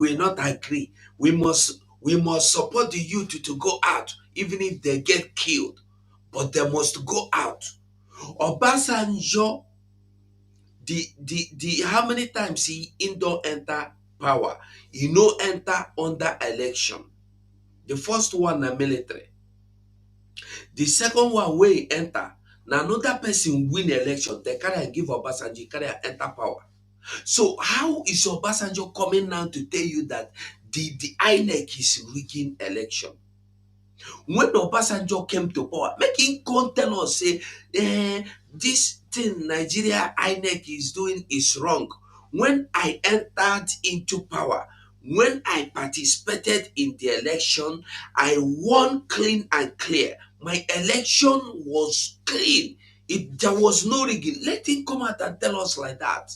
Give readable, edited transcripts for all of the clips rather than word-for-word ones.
will not agree. We must support the youth to go out, even if they get killed, but they must go out. Obasanjo, the how many times he don't enter power? He no enter under election. The first one na military. The second one wey he enter, na another person win election. They carry am give Obasanjo, carry am enter power. So how is Obasanjo coming now to tell you that the INEC is rigging election? When Obasanjo came to power, make him come tell us say, this thing Nigeria INEC is doing is wrong. When I entered into power, when I participated in the election, I won clean and clear. My election was clean. There was no rigging. Let him come out and tell us like that.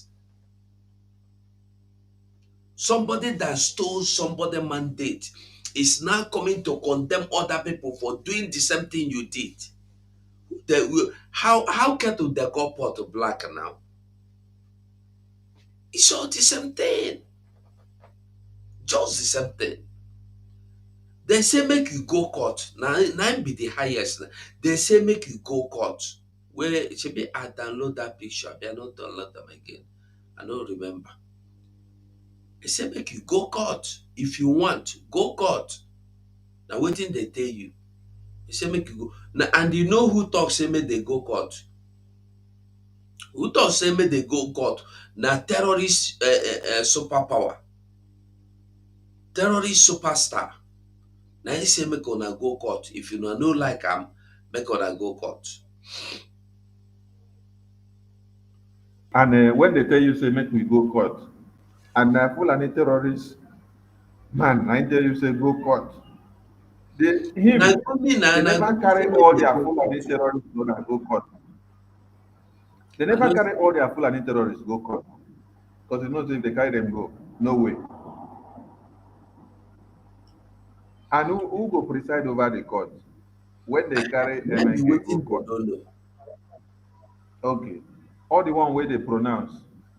Somebody that stole somebody mandate is now coming to condemn other people for doing the same thing you did. How kettle they go pot black now? It's all the same thing. Just the same thing. They say make you go court. Now be the highest. They say make you go court. Where it should be I download that picture. They not download them again. I don't remember. They say make you go court. If you want, go court. Now waiting they tell you. They say make you go. Now, and you know who talk say make they go court? Who talk say make they go court? Na terrorist superpower. Terrorist superstar. Na he say make una go court. If you no like am, make una go court. And when they tell you, say, make we go court, and Fulani terrorist man, I tell you, say, go court. Na Him, Gumi na they na never Gumi say carry make all they their go court. Fulani terrorists go and go court. They I never know. carry all their Fulani terrorists go court. Because you know, if they carry them go, no way. And who go preside over the court? When they carry Maybe MNK go waiting they court. don't know. Okay. All the one where they pronounce,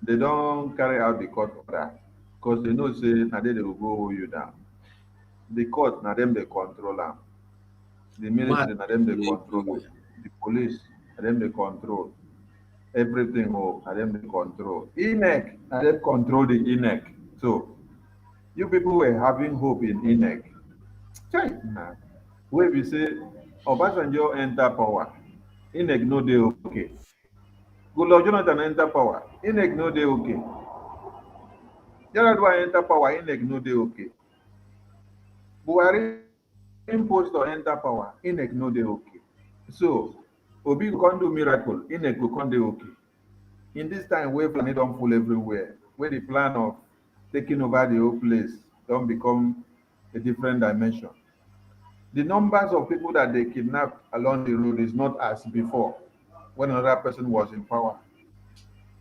they don't carry out the court order. Because they know, say, now they will go hold you down. The court, now them they control them. The Mad military, na them they people control. everywhere. The police, na them they control. Everything, oh, na them they control. INEC, na them control the INEC. So, you people were having hope in INEC. Chai, nah. Where we say, Obasanjo enter power. INEC no dey okay. Goodluck Jonathan enter power. INEC no dey okay. Yar'Adua enter power. INEC no dey okay. Buhari imposed or enter power. INEC no dey okay. So, Obi go come do miracle. INEC go come dey okay. In this time wey Fulani don full everywhere, wey the plan of taking over the whole place don become a different dimension. The numbers of people that they kidnap along the road is not as before when another person was in power.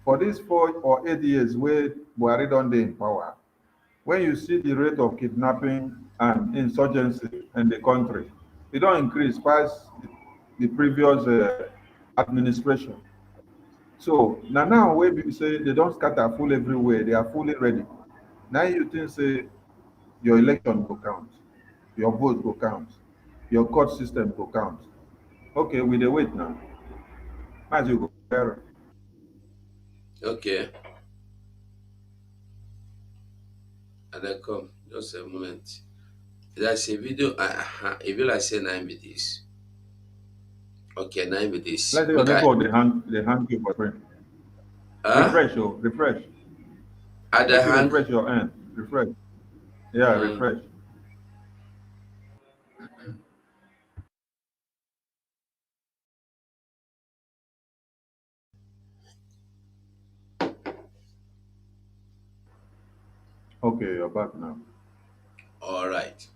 For these 4 or 8 years wey Buhari don dey in power, when you see the rate of kidnapping and insurgency in the country, e don increase pass the previous administration. So na now wey be say they don scatter full everywhere, they are fully ready. Now you think say your election go count, your vote go count, your court system go count. Okay, we dey wait now. As you go bear. Okay. And then come. Just a moment. That's a video. A video like say nine with this. Okay, nine with this. Let's say your Make I network dey hang you for screen. huh? Refresh oh, refresh. At the Make you hang. refresh your end. Refresh. Yeah, Mm, refresh. Okay, you're back now. all right.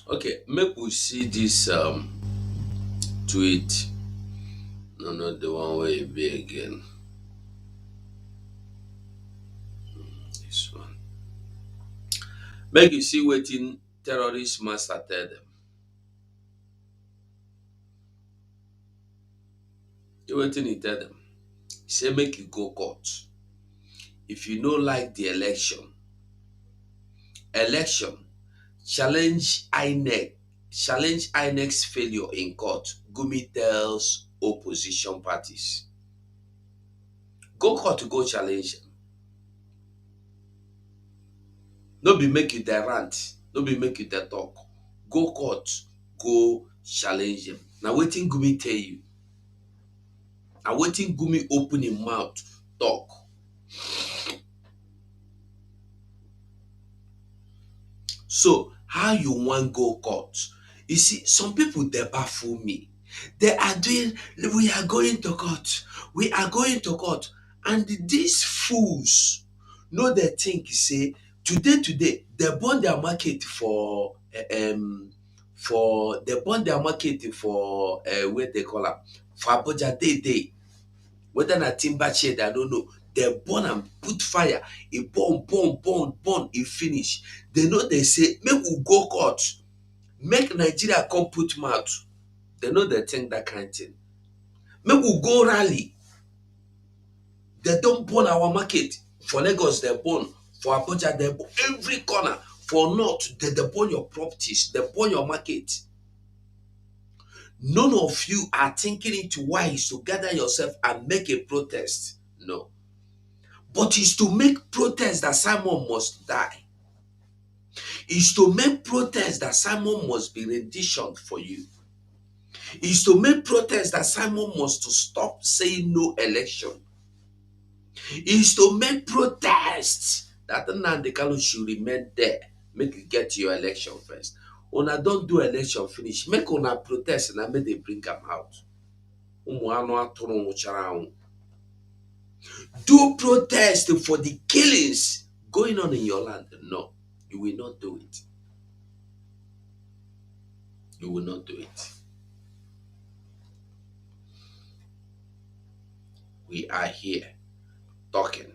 Okay, make we see this tweet. No, not the one where it be again. This one. Make you see wetin terrorist master tell them. See wetin he tell them. He say make you go court. If you no like the election, Election, challenge INEC, challenge INEC's failure in court. Gumi tells opposition parties. Go court to go challenge them. No be make you the rant, no be make you the talk. Go court, go challenge them. Now waiting Gumi tell you. Now waiting Gumi open him mouth, talk. So how you want go court? You see, some people they baffle me. They are doing, we are going to court. We are going to court. And these fools know they think say today they burn their market for they burn their market for what they call it for Abuja day. Whether na timber shed, I don't know. They burn and put fire. It burn, it finish. They know they say, make we go court. Make Nigeria come put mouth. They know they think that kind of thing. Make we go rally. They don't burn our market. For Lagos, they burn. For Abuja, they burn. Every corner. For North, they burn your properties. They burn your market. None of you are thinking it wise to gather yourself and make a protest. No. But it's to make protest that Simon must die. It's to make protest that Simon must be renditioned for you. It's to make protest that Simon must to stop saying no election. It's to make protest that Nnamdi Kanu should remain there. Make you get your election first. Una don't do election finish. Make una protest and make they bring them out. Do protest for the killings going on in your land. No, you will not do it. You will not do it. We are here talking.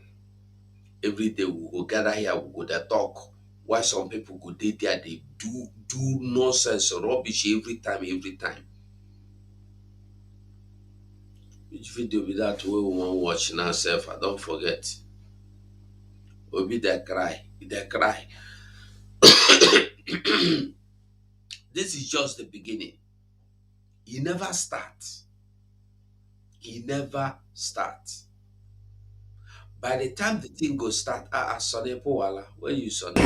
Every day we will gather here, we go there talk. Why some people go there, they do nonsense, rubbish every time. Which video be that way we want watch now, self? I don't forget. Will be there cry, they cry. This is just the beginning. He never starts. He never starts. By the time the thing go start, Sonny Powala, where you Sonny?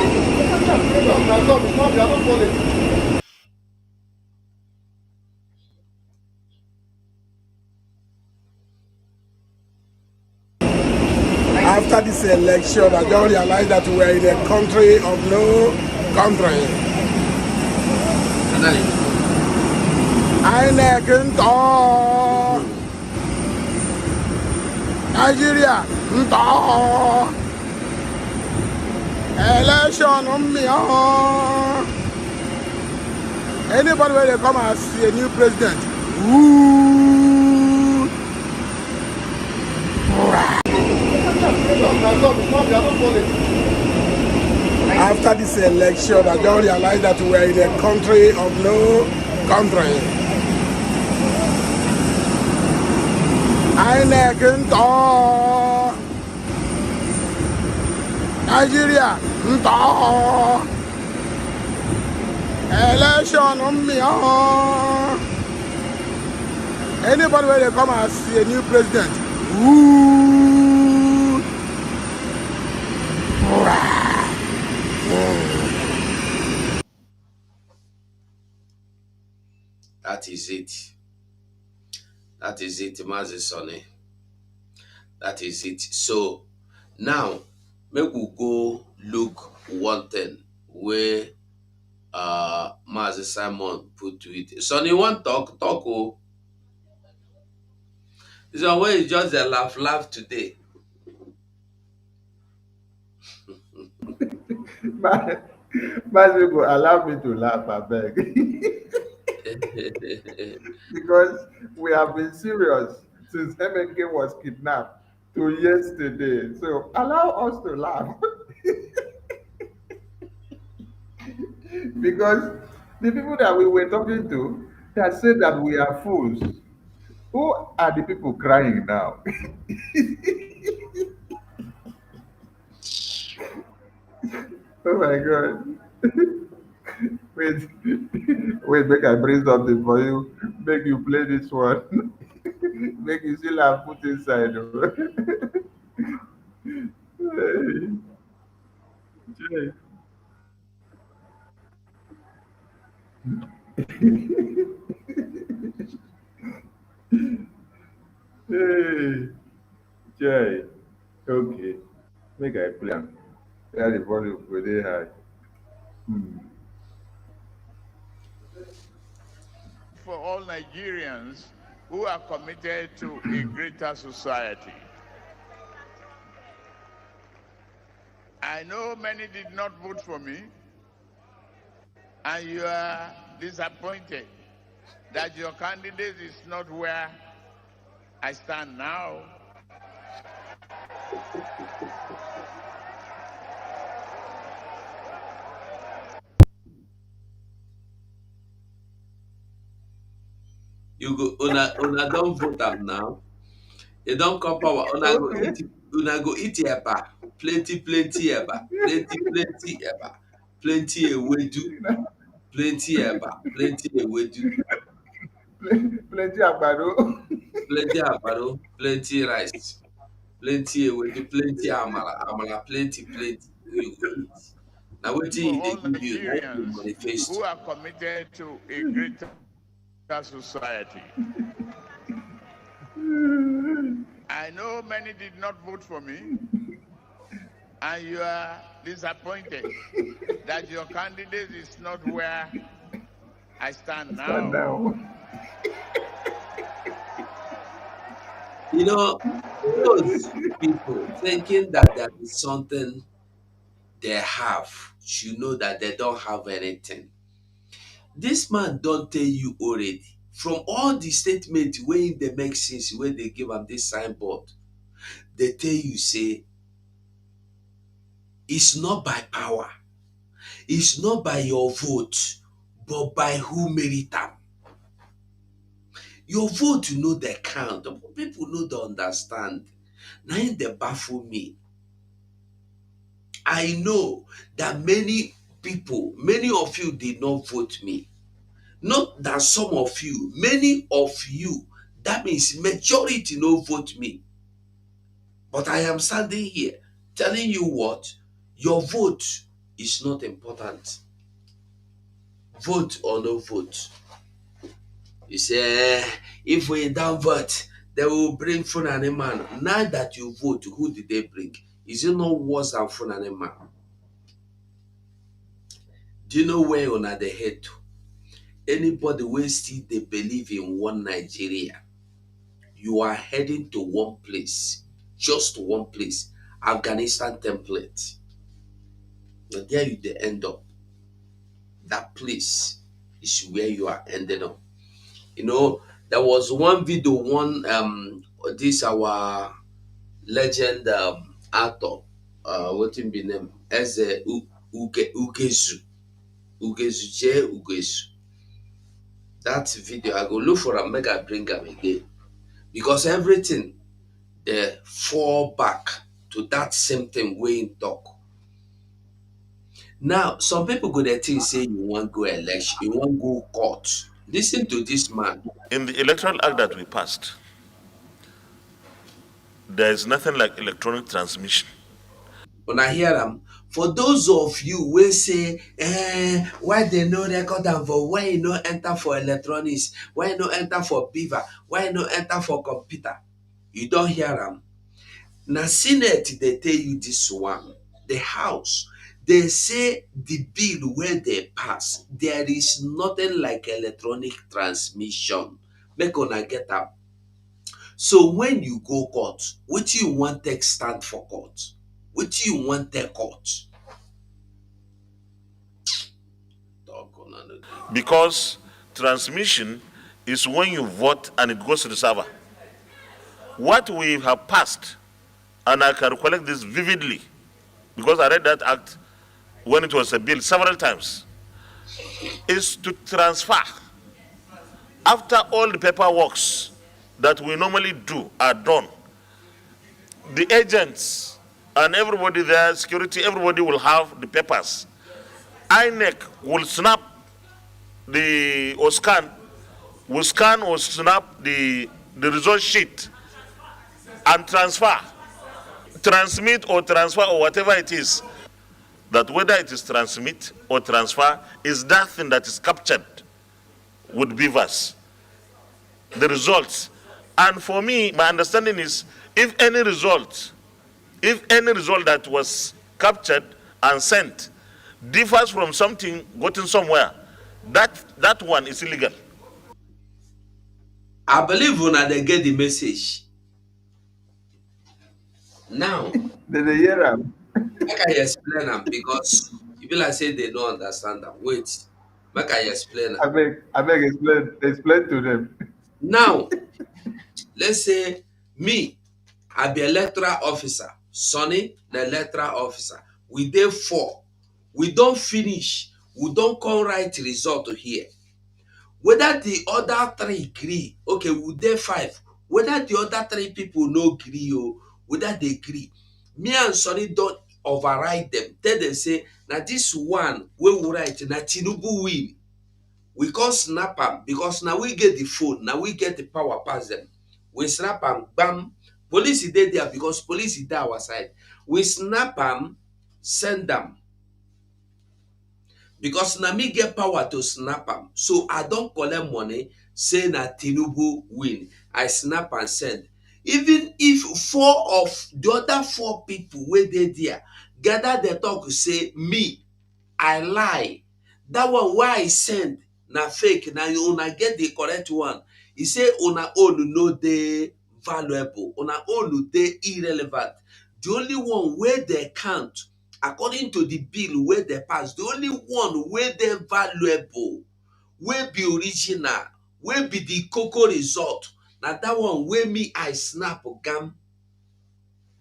After this election, I don't realize that we are in a country of no country. And then, INEC ntọ Nigeria ntọ election mmịọ. Anybody wey dey come and see a new president, ooh, after this election, I don't realize that we are in a country of no country. INEC ntọ Nigeria ntọ election mmịọ. Anybody wey dey come and see a new president, ooh, that is it. That is it, Mazi Sonny. That is it. So now make we go look one thing where Mazi Simon put to it. Sonny want talk oh. This one where you just a laugh today. But people allow me to laugh, I beg. Because we have been serious since MNK was kidnapped to yesterday. So allow us to laugh. Because the people that we were talking to that said that we are fools. Who are the people crying now? Oh my God. Wait, wait, make I bring something for you. Make you play this one. Make you still have put inside. Oh. Hey, Jay. Hey, Jay. Okay, make I play am. Where the volume go dey high. Hmm. For all Nigerians who are committed to a greater society. I know many did not vote for me, and you are disappointed that your candidate is not where I stand now. You go una don vote am now. You don come power. Okay. Una go eat eba. Plenty plenty eba. Plenty plenty eba. Plenty ewedu. Plenty eba. Plenty ewedu. Plenty àgbàdo. Plenty àgbàdo. Plenty rice. Plenty ewedu. Plenty amala. Amala plenty plenty. You go eat. Na wetin For e dey all give you na im be Nigerians manifesto. who are committed to a greater society. I know many did not vote for me, and you are disappointed that your candidate is not where I stand Stand now. down. You know, those people thinking that there is something they have, you know that they don't have anything. This man don't tell you already. From all the statements wey dey make sense wey dey give am this signboard, they tell you say it's not by power, it's not by your vote, but by who merit am. Your vote no dey count, people no dey understand. Na im dey baffle me. I know that many people, many of you did not vote me. Not that some of you, many of you, that means majority no vote me. But I am standing here telling you what? Your vote is not important. Vote or no vote. You say, if we don't vote, they will bring Funani man. Now that you vote, who did they bring? Is it not worse than Funani man? Do you know where on the head? Anybody wey still dey believe in one Nigeria, you are heading to one place, just one place, Afghanistan template. Na there you dey end up. That place is where you are ending up. You know, there was one video, one this our legend actor, what him be name? Eze Ugezu. Ugezu. That video, I go look for am, make I bring am again. Because everything dey fall back to that same thing wey im talk. Now, some people go dey think say you wan go election, you wan go court. Listen to this man. In the electoral act that we passed, there is nothing like electronic transmission. Una hear am? For those of you wey say, why they no record am for, why e no enter for electronics, why e no enter for beaver, why e no enter for computer? You don hear am? Na senate dey tell you this one. The house, they say the bill wey dey pass, there is nothing like electronic transmission. Make una get am. So when you go court, wetin you wan take stand for court? Wetin you wan take court? Talk una no dey. Because transmission is when you vote and it goes to the server. What we have passed, and I can recollect this vividly, because I read that act when it was a bill several times, is to transfer after all the paperwork that we normally do are done. The agents and everybody there, security, everybody will have the papers. INEC will snap the or scan or snap the result sheet and transmit or transfer or whatever it is. That whether it is transmit or transfer is that thing that is captured with beavers, the results. And for me, my understanding is if any result, that was captured and sent differs from something gotten somewhere, that one is illegal. I believe una dey get the message. Now, Then they hear am. make I explain am because e be like say they no understand am. Wait, make I explain am. Abeg explain to them. Now, let's say me, I be electoral officer, Sonny, the electoral officer. We dey four. We don finish. We don come write result here. Whether the other three gree, okay, we dey five. Whether the other three people no gree o, whether they gree, me and Sonny don override them. Tell them say na this one wey we write na Tinubu win. We come snap am because na we get the phone, na we get the power pass them. We snap am, bam. Police dey there because police dey our side. We snap am, send am because na me get power to snap am. So I don collect money say na Tinubu win. I snap and send. Even if four of the other four people wey dey there gather dey talk say me I lie, that one wey I send na fake, na una get the correct one. E say una own no dey valuable, una own dey irrelevant. The only one wey dey count according to the bill wey dey pass, the only one wey dey valuable, wey be original, wey be the koko result, na that one wey me I snap gam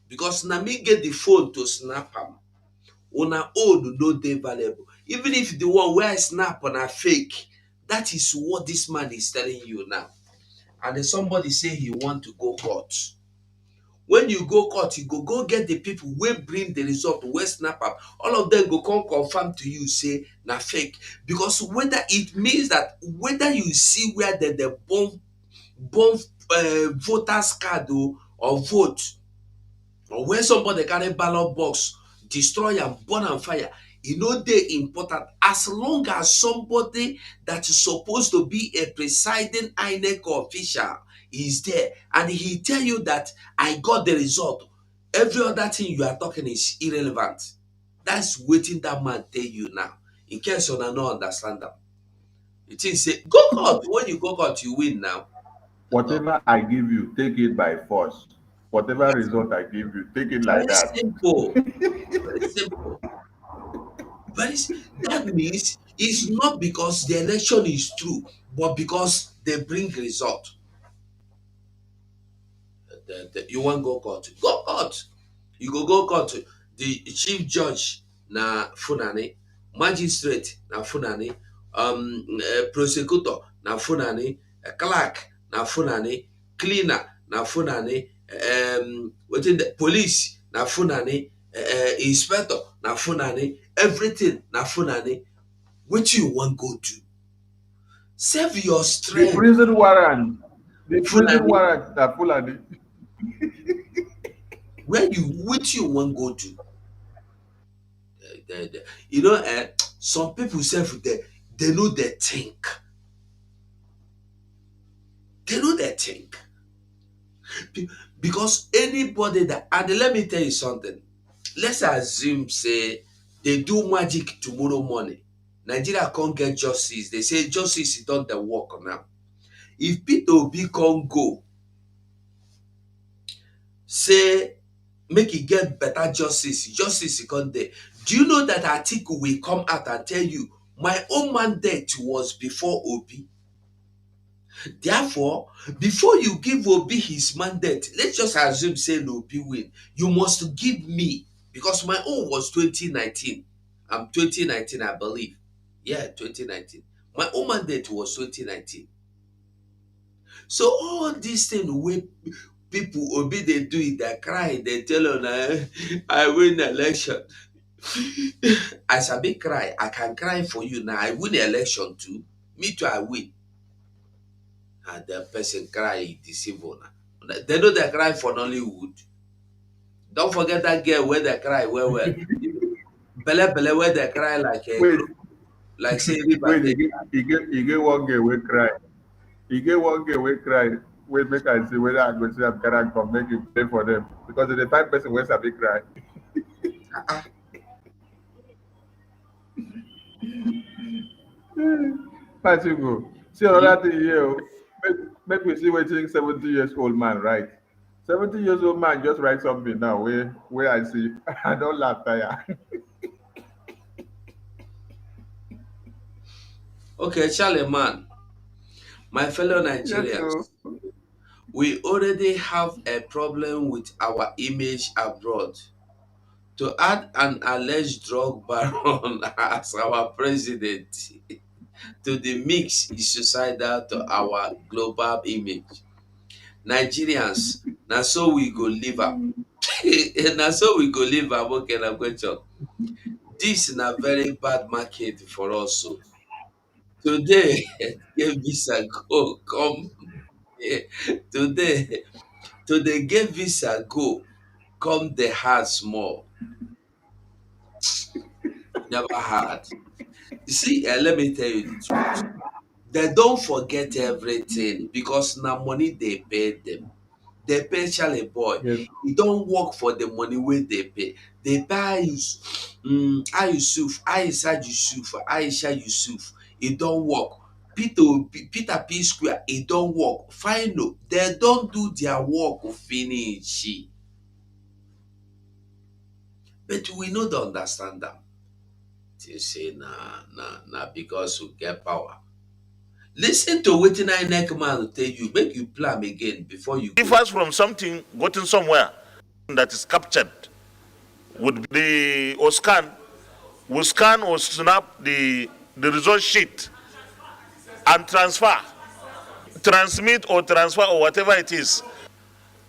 because na me get the phone to snap am. Una own no dey valuable. Even if the one wey I snap na fake, that is what this man is telling you now. And then somebody say he want to go court. When you go court, you go get the people wey bring the result wey snap am. All of them go come confirm to you say na fake. Because whether it means that whether you see where dem dey burn voters card or vote, or when somebody carry ballot box, destroy am, burn am fire, e no dey important as long as somebody that is supposed to be a presiding INEC official is there and he tell you that I got the result. Every other thing you are talking is irrelevant. That's wetin that man tell you now. In case una no understand am. You think say go court, when you go court you win now. No. Whatever I give you, take it by force. Whatever Yes, result I give you, take it like very that. simple. Very simple. That means it's not because the election is true, but because they bring result. You want go court? Go court. You go court. The chief judge na Funani, magistrate na Funani, prosecutor na Funani, clerk na Funani, cleaner na Funani, wetin the police na Funani, inspector na Funani, everything na Funani. Wetin you wan go do? Save your The strength. prison warrant, the prison Fulani, warrant that Fulani. wetin you wan go do? You know, some people sef they no dey think. They no dey think. Because anybody that, and let me tell you something. Let's assume say they do magic tomorrow morning. Nigeria can't get justice. They say justice is done the work now. If Peter Obi can't go, say make e get better justice, justice e come there. Do you know that Atiku will come out and tell you my own mandate was before Obi? Therefore, before you give Obi his mandate, let's just assume say na Obi win, you must give me, because my own was 2019. 2019 I believe. Yeah, 2019. My own mandate was 2019. So all these things wey People obi they do it, they cry, they tell on I win election. I sabi cry, I can cry for you now. I win the election too. Me too, I win. And the person cry deceive una. They know they cry for Nollywood. Don't forget that girl where they cry well. Belle belle where they cry like a Wait, like say river wait, take. he get one girl we cry. He get one girl we cry. Wait, make I see whether I go see am character make you pay for them. Because the type person wey sabi cry. Ah, Pass you go. See you, another thing here. Make we see wetin 70 years old man write. 70 years old man just write something now where I see. I don't laugh tire. okay, Charlie man, my fellow Yes, so Nigerians, we already have a problem with our image abroad. To add an alleged drug baron as our president to the mix is suicidal to our global image. Nigerians, na so we go live am. Na so we go live am. Okay, na question. This na very bad market for us. So today, get visa go come. Today, today get visa go come the hard small. Never hard. You see, let me tell you the truth. They don't forget everything because na money they pay them. They pay Charlie boy. yes. You don't work for the money wey they pay. They pay Yusuf, Aisha Yusuf, Aisha Yusuf. E don work. Peter P Square, e don work. Final, they don do their work finish. But we no dey understand am. They say na because we get power. Lis ten to wetin INEC man tell you, make you plan again before you go. Differs from something gotten somewhere that is captured would be or scan, will scan or snap the result sheet and transfer, transmit or transfer or whatever it is.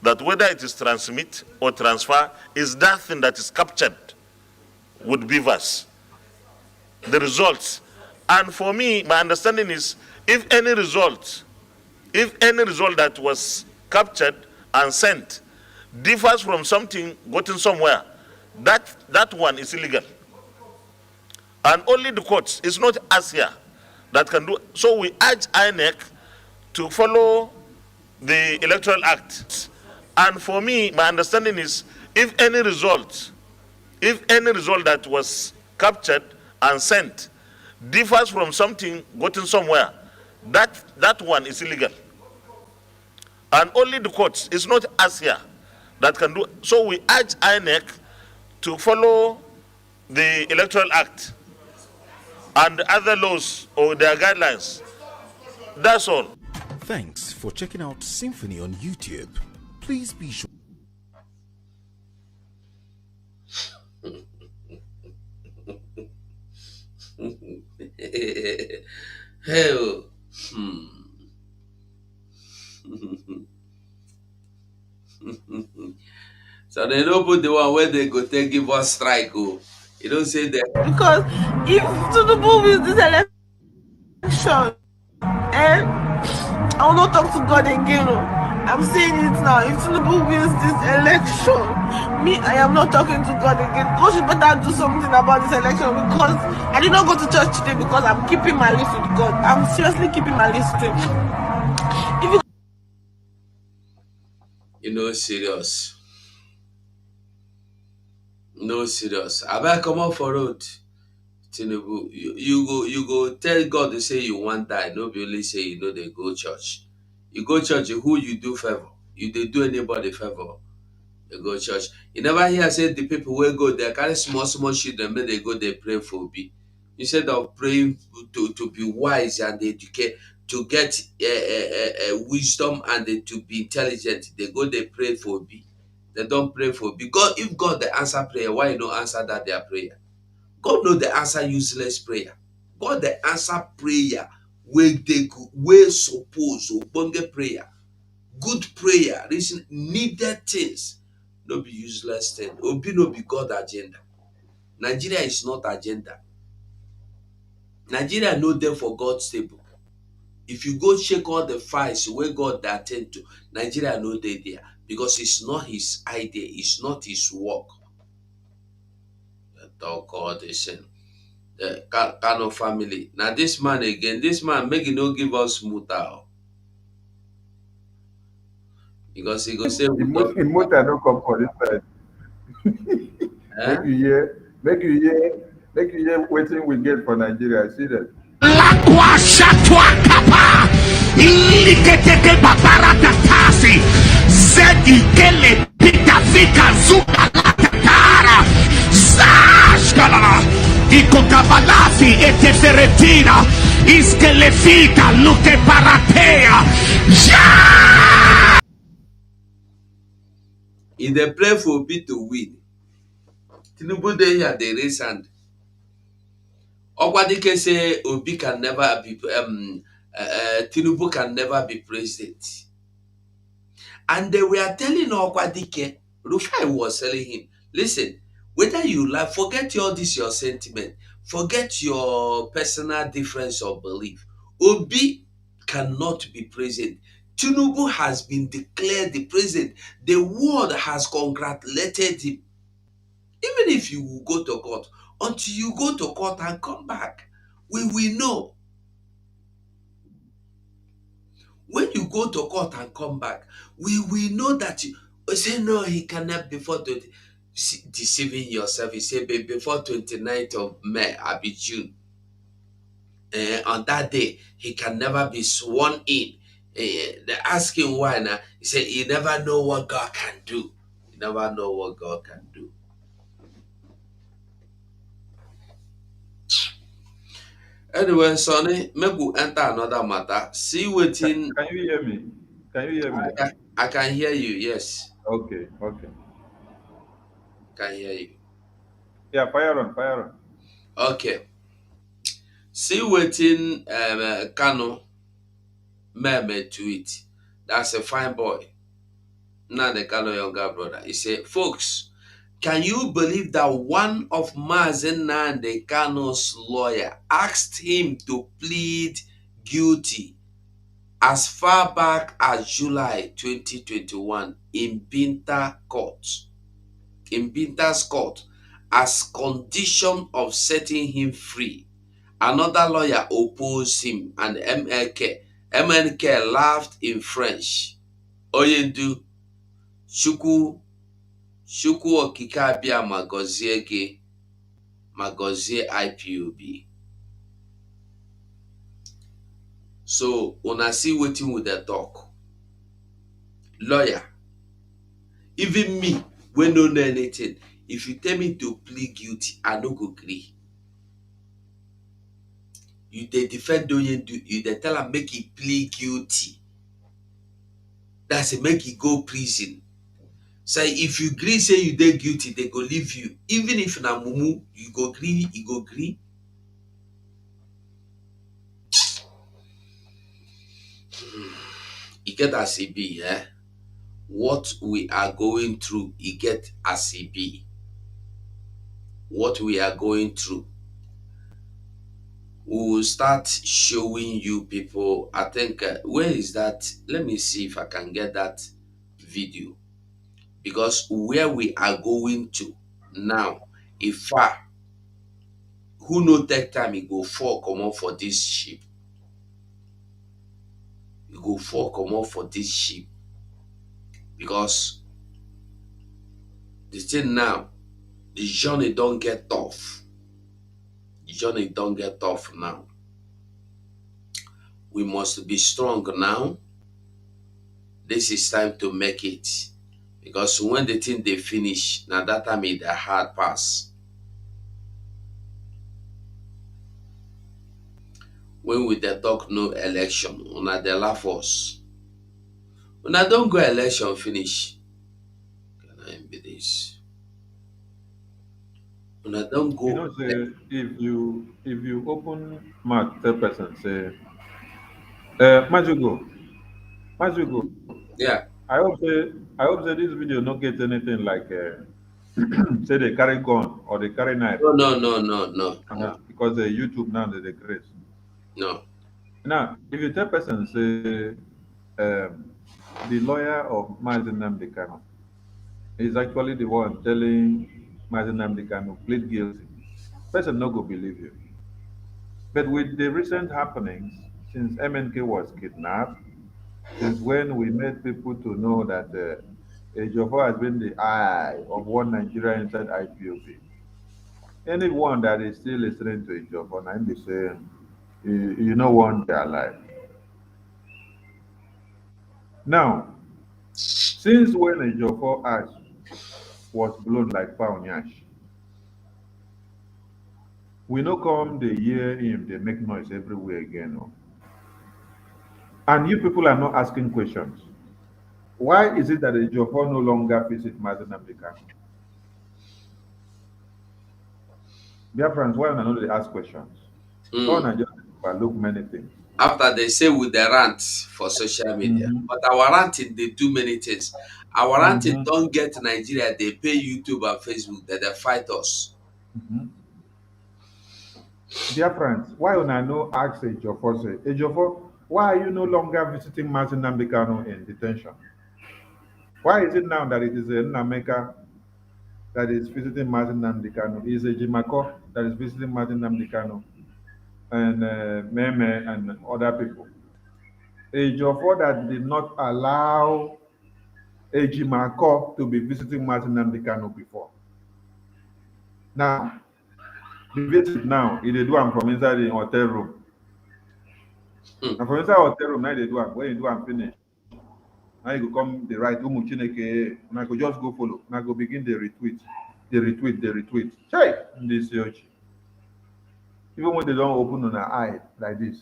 That whether it is transmit or transfer is that thing that is captured would be verse, the results. And for me, my understanding is if any result that was captured and sent differs from something gotten somewhere, that one is illegal. And only the courts, it's not us here that can do. So we urge INEC to follow the Electoral Act. And for me, my understanding is if any result that was captured and sent differs from something gotten somewhere, that one is illegal. And only the courts, it's not us here that can do. So we urge INEC to follow the Electoral Act and other laws or their guidelines. That's all. Thanks for checking out Symphony on YouTube. Please be sure. Hell. So they no put the one where they go take give us strike. Oh. You don't say that. Because if Tinubu wins this election, and I will not talk to God again. Oh. I'm saying it now. If Tinubu wins this election, me, I am not talking to God again. God should better do something about this election because I did not go to church today because I'm keeping my list with God. I'm seriously keeping my list with Him. If You know, serious. No serious. Abeg comot for road. Tinubu, you go tell God to say you wan die, no be only say you no dey go church. You go church, who you do favor? You dey do anybody favor? You go church. You never hear say the people wey go there carry small small children make they go dey pray for obi. Instead of praying to be wise and educate, to get wisdom and to be intelligent, they go dey pray for obi. They don pray for obi. God, if God dey answer prayer, why you no answer that their prayer? God no dey answer useless prayer. God dey answer prayer wey dey good, wey suppose ogbonge prayer. good prayer, reason needed things, no be useless thing. Obi no be God agenda. Nigeria is not agenda. Nigeria no dey for God's table. If you go check all the files wey God dey at ten d to, Nigeria no dey there because it's not his idea, it's not his work. Talk all this thing. The Kano family. Now this man again, this man make he no give us muta because he go say we talk. In motor no come for this side. Eh? Make you hear, make you hear waiting we get for Nigeria. See that. Lakwa shatwa kapa iliketeke babara tatasi zedikele pitafika zuka latatara zashkala ikokabalafi eteferetina iskelefika lute paratea ja. If they pray for Obi to win, Tinubu dey here dey raise hand. Okwadike say Obi can never be Tinubu can never be president. And they were telling Okwadike, Rufai was telling him, listen, whether you like, forget all this your sentiment, forget your personal difference of belief. Obi cannot be president. Tinubu has been declared the president. The world has congratulated him. Even if you will go to court, until you go to court and come back, we will know. When you go to court and come back, we will know that you say no, he cannot before 20, deceiving yourself. He say before 29th of May, I be June. On that day, he can never be sworn in. They ask him why now. He said he never know what God can do. You never know what God can do. Anyway, Sonny, maybe we enter another matter. See waiting. Can you hear me? Can you hear me? I can hear you, yes. Okay, okay. Can hear you. Yeah, fire on, fire on. Okay. See waiting Kano Meme tweet. That's a fine boy. Now the Kano younger brother. He said, folks, can you believe that one of Mazen Nande Kano's lawyer asked him to plead guilty as far back as July 2021 in Binta's court as condition of setting him free. Another lawyer opposed him and MNK laughed in French. Oyendu, Chukwu okike abịa ma gọzie gị ma gọzie IPOB. So una see wetin we dey talk. Lawyer, even me wey no know anything, if you tell me to plead guilty, I no go gree. You dey defend Oyendu, you dey tell am make he plead guilty. That's it, make he go prison. Say if you gree say you dey guilty, they go leave you. Even if na mumu, you go gree, you go gree. E get as e be, eh? What we are going through, e get as e be. What we are going through. We will start showing you people. I think, where is that? Let me see if I can get that video. Because where we are going to now, if who no take time, he go fall comot for this ship. He go fall comot for this ship. Because the thing now, the journey don't get tough. The journey don't get tough now. We must be strong now. This is time to make it. Because when the thing they finish, now that time it a hard pass. When we dey talk no election, una dey laugh us. Una don't go election finish. Can I be this? Una don't You go. know, say if you open mouth, tell person say, Majugo, Majugo, Yeah. I hope say this video not get anything like say they carry gun or they carry knife. No, no, no, no, no, no, Because YouTube now they create. no. Now, if you tell person say the lawyer of Mazen Namdekano is actually the one telling Mazen Namdekano plead guilty, person no go believe you. But with the recent happenings, since MNK was kidnapped, since when we made people to know that Ejiofor has been the eye of one Nigeria inside IPOB, anyone that is still listening to Ejiofor, and be saying, you know, one their life. Now, since when Ejiofor ash was blown like pound yash, we no come the hear him, they make noise everywhere again. Oh. And you people are not asking questions. Why is it that Ejiofor no longer visit Mazen Namdekan? Biafrans, why not they ask questions? Why Mm. not just overlook many things? After they say with the rant for social media, Mm-hmm. but our ranting they do many things. Our ranting Mm-hmm. don't get Nigeria. They pay YouTube and Facebook that they fight us. Mm-hmm. Biafrans, why una no ask Ejiofor say, Ejiofor, why are you no longer visiting Mazen Namdekan in detention? Why is it now that it is Nnameka that is visiting Martin Namdekano? Is a Jimako that is visiting Martin Namdekano and Meme and other people. A Jofo that did not allow a Jimako to be visiting Martin Namdekano before. Now, the visit now, they do am from inside the hotel room. Hmm. And from inside hotel room, now they do am. When you do am finish, now you go come the right Umu Chineke, and I go just go follow. And I go begin the retweet. The retweet, the retweet. Hey, this search. Even when they don't open on their eye like this.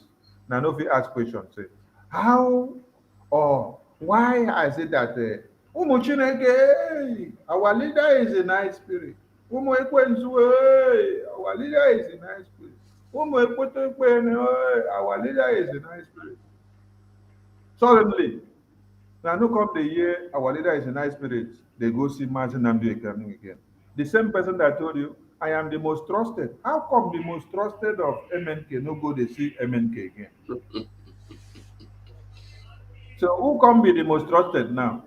Now, no, if you ask questions, say, how or why I say that Umu Chineke, our leader is a nice spirit. Umu Ekwensu, our leader is a nice spirit. Umu Ekwensu, our leader is a nice spirit. Suddenly, now no come the year our leader is a nice spirit, they go see Martin Namdi Ekanu again. The same person that told you, I am the most trusted. How come the most trusted of MNK no go they see MNK again? So who can be the most trusted now?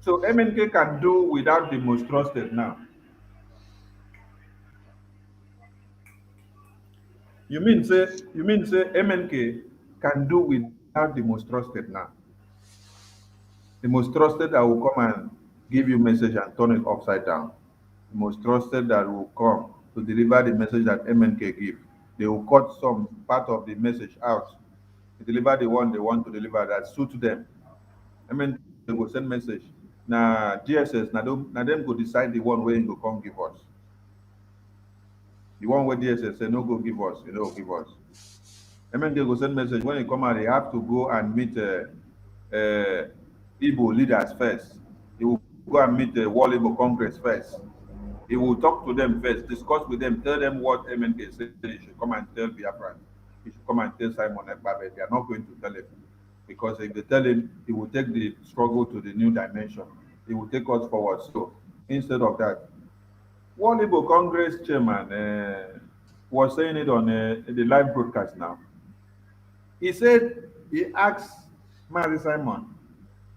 So MNK can do without the most trusted now. You mean say MNK can do without the most trusted now? The most trusted that will come and give you message and turn it upside down. The most trusted that will come to deliver the message that MNK give. They will cut some part of the message out to deliver the one they want to deliver that suit them. MNK will send message. Now DSS, now them go decide the one way go come give us. The one where DSS say no go give us, you know, give us. MNK go send message when they come out, they have to go and meet Igbo leaders first. They will go and meet the World Igbo Congress first. He will talk to them first, discuss with them, tell them what MNK said. He should come and tell Biafra. He should come and tell Simon Ekpabe. They are not going to tell him. Because if they tell him, he will take the struggle to the new dimension. He will take us forward. So instead of that, World Igbo Congress chairman was saying it on the live broadcast now. He said he asked Mary Simon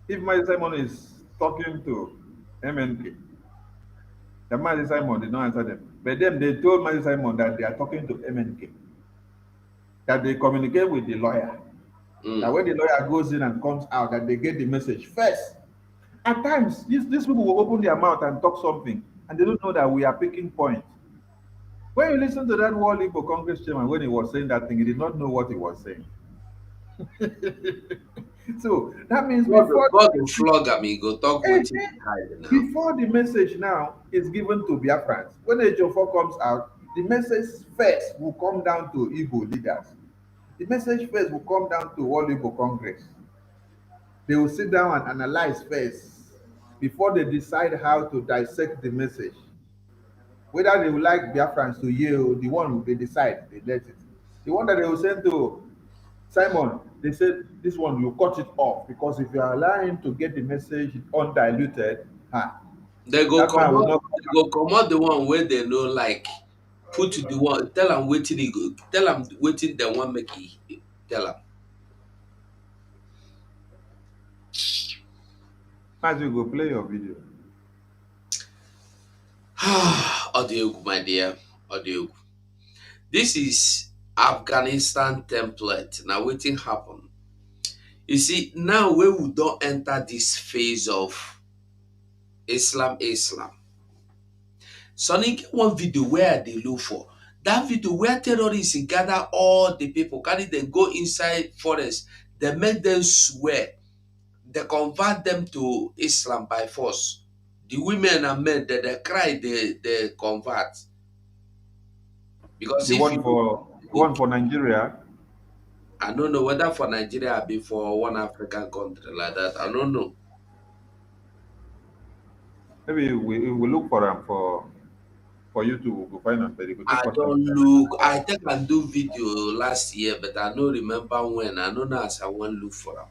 if Mary Simon is talking to MNK. The Mary Simon did not answer them. But then they told Mary Simon that they are talking to MNK, that they communicate with the lawyer. That Mm. when the lawyer goes in and comes out, that they get the message first. At times, these people will open their mouth and talk something, and they don't know that we are picking points. When you listen to that World Igbo Congress chairman, when he was saying that thing, he did not know what he was saying. So that means God will flog him. He go talk eh, with him eh, hide now. before the message now is given to Biafrans, when HO4 comes out, the message first will come down to Igbo leaders. The message first will come down to World Igbo Congress. They will sit down and analyze first before they decide how to dissect the message. Whether they would like Biafrans to yield, the one they decide, they let it. The one that they will send to Simon, they said this one you cut it off because if you are allowing to get the message undiluted, ha, They go that man will comot not they go comot the one wey they no like, put the one, tell am wetin e go, tell am wetin dem wan make e tell am. as you go play your video. Ọ dị egwu, my dear, ọ dị egwu. This is Afghanistan template. Na wetin happen. You see, now wey we don enter this phase of Islam. Sonny get one video where I dey look for. That video where terrorists gather all the people, carry them go inside forest, they make them swear, they convert them to Islam by force. The women and men that they cry, they convert. Because The if one you for the look, one for Nigeria, I don't know whether for Nigeria or be for one African country like that. I don't know. maybe we look for them for YouTube. We go find them, but it will I take us some don't time. look. I think I do video last year, but I don't remember when. I don't know as I want look for them.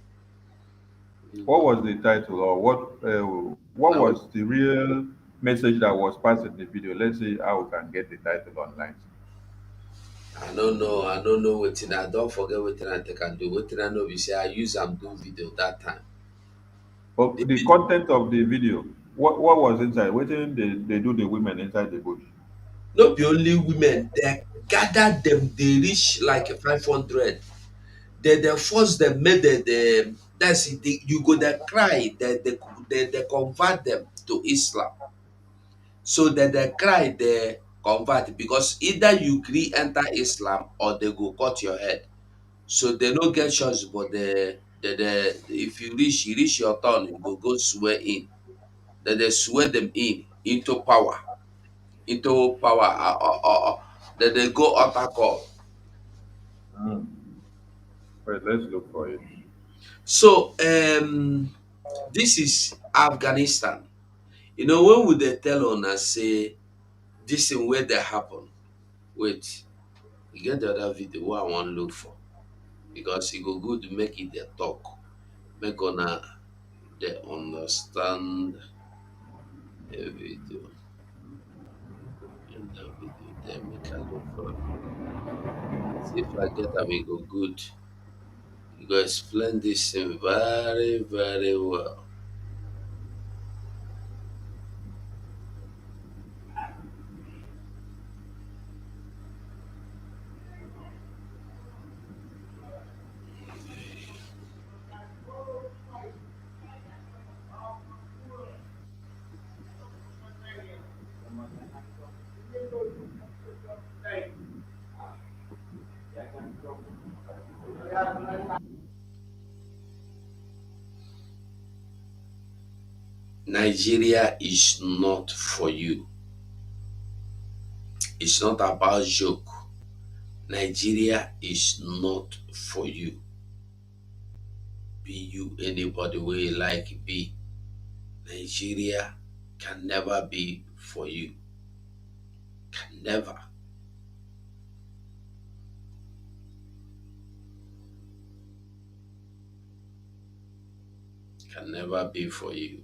What was the title, or what Now, was the real message that was passed in the video? Let's see how we can get the title online. I don't know. I don't know what I don't forget what I take and do. What I know is say I use am do video that time. The But the video, content of the video, what was inside? What did they do the women inside the bush? no be only women. They gather them. They reach like 500. They force them. Make that's it. You go there cry. They convert them to Islam. So that they cry, they convert because either you gree enter Islam or they go cut your head. So they no get choice, but if you reach your turn, you go swear in. Then they swear them in into power. Then they go utter call. Mm. Wait, let's look for it. So this is Afghanistan. You know when would they tell on us say this thing where they happen? Wait, you get the other video what I want look for because it go good make it the talk, make una they understand the video. In the video there make I look for am. See if I get am e go good. You go explain this thing very very well. Nigeria is not for you. It's not about joke. Nigeria is not for you. Be you anybody wey you like be. Nigeria can never be for you. Can never. Can never be for you.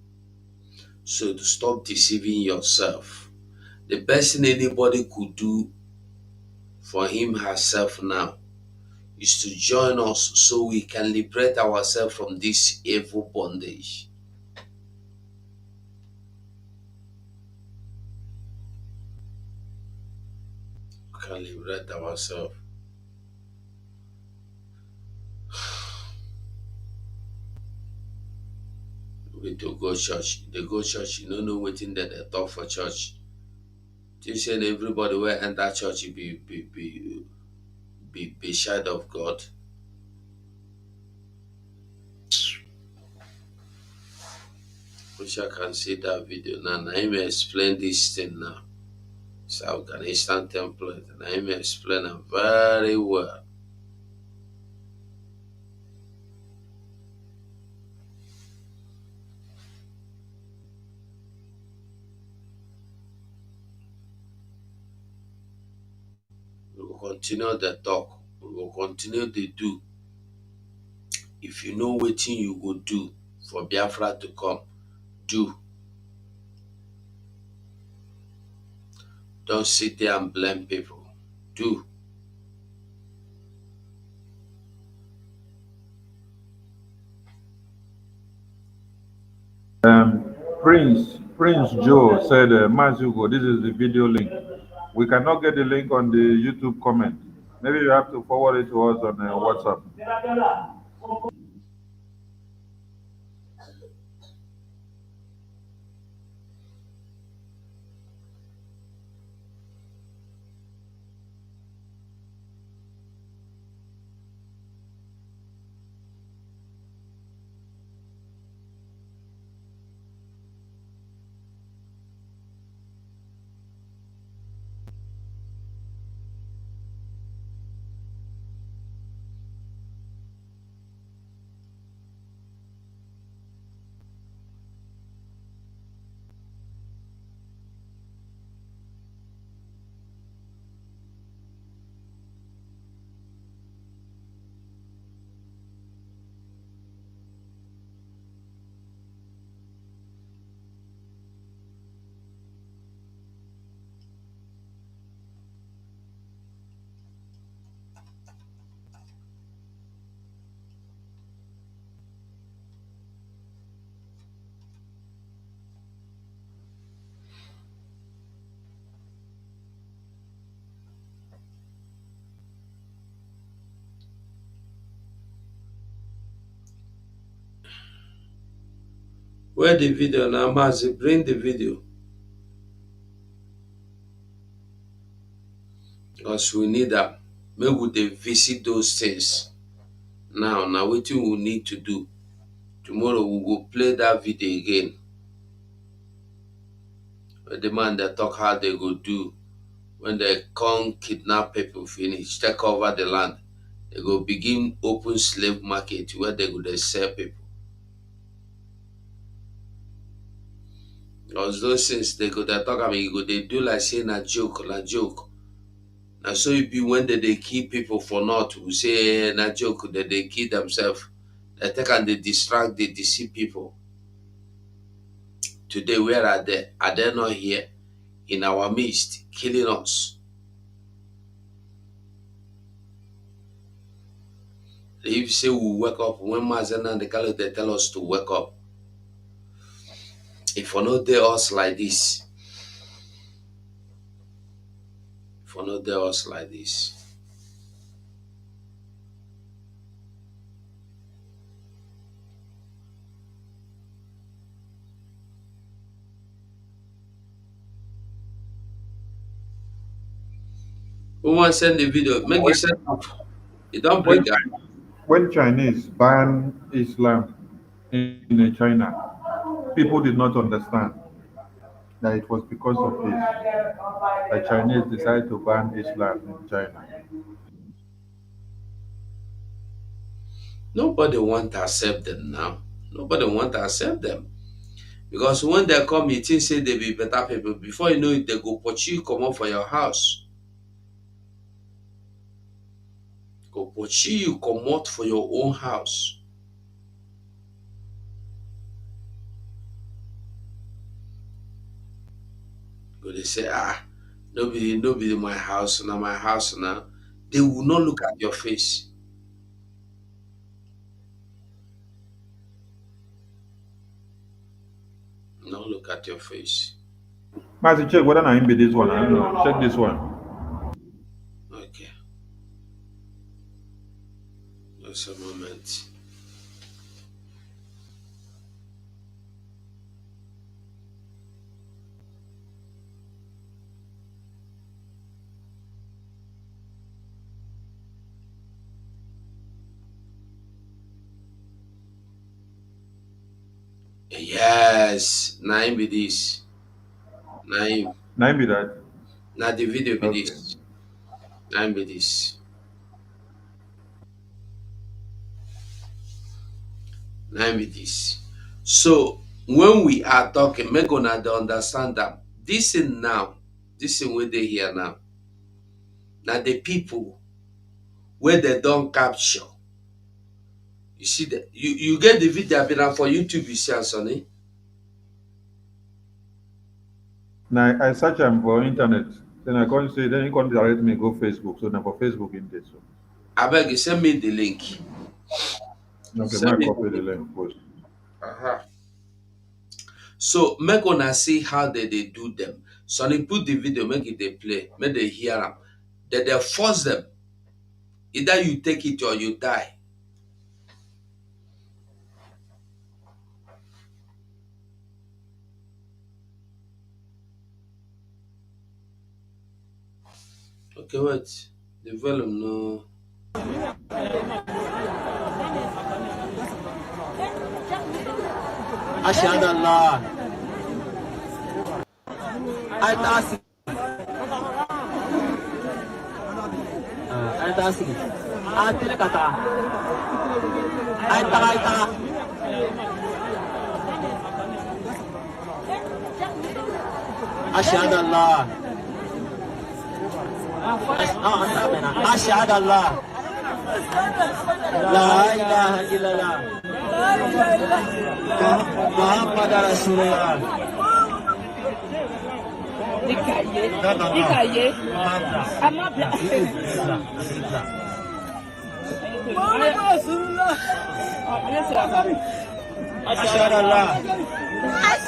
So to stop deceiving yourself, the best thing anybody could do for him herself now is to join us so we can liberate ourselves from this evil bondage. We can liberate ourselves. We to go church. They go church, you don't know wetin that they talk for church. You saying everybody will enter church be child of God. Wish I can see that video now. Now him explain this thing now. It's Afghanistan template. Now him explain it very well. We will continue the talk. We will continue the do. If you know wetin you go do for Biafra to come, do. Don't sit there and blame people. Do. Prince Joe said, Mazugo, this is the video link. We cannot get the link on the YouTube comment. Maybe you have to forward it to us on WhatsApp. Where the video now, Mazi? Bring the video. Because we need that. Maybe we dey visit those things. Now wetin we need to do. Tomorrow we go play that video again. Where the man they talk how they go do when they come kidnap people finish, take over the land. They go begin open slave market where they go dey sell people. Because those things they go dey talk about, you go they do like saying a joke, na joke. Na so it be when they kill people for north, we say na joke that they kill themselves. They take and they distract, they deceive people. Today, where are they? Are they not here in our midst, killing us? If you say we wake up, when Mazen and the Galo they tell us to wake up, if we not dare us like this, if we not dare us like this. Who want send the video? Make you send up. You don't bring When, that. when Chinese ban Islam in China, people did not understand that it was because of this. The Chinese decided to ban Islam in China. Nobody want to accept them now. Nobody want to accept them. Because when they come, you think say they be better people. Before you know it, they go poach you, come up for your house. Go poach you, come out for your own house. Go they say, nobody my house, now my house now. They will not look at your face. Not look at your face. Mazi, check whether I be this one. I don't know. Check this one. Okay. Just a moment. Yes, nine be this. Nine. Nine be that. Now the video be Okay. this. Nine be this. Nine be this. So when we are talking, make una dey understand that this thing now, this thing where they here now, now the people where they don't capture. You see that you get the video been for YouTube, you see, Sonny. Now I search am for internet. Then I can't say then you can't direct me go Facebook. So now for Facebook in this. So I beg you, send me the link. okay, Send my me the copy the link. link post. Uh-huh. So make una see how they do them. Sonny put the video, make it they play, make they hear them. Then they force them. Either you take it or you die. Okay, wait. The volume no. أشهد الله أتأسف أتأسف أتلكتا أتغيتا أشهد الله أشهد الله لا إله إلا الله محمد رسول الله أشهد الله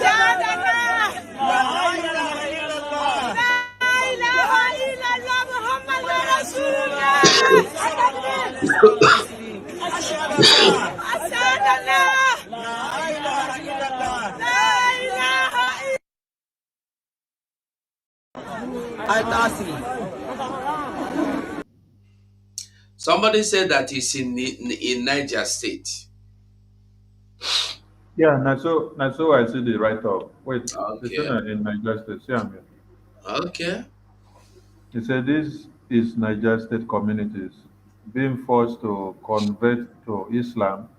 أشهد الله لا إله إلا الله لا إله إلا الله محمد رسول الله أشهد الله أشهد الله لا إله إلا الله لا إله إلا الله. Somebody said that it's in Niger State. Yeah, now so I see the write up. Wait, they Okay. said that in Niger State. See, I'm here. Okay. He said this is Niger State communities being forced to convert to Islam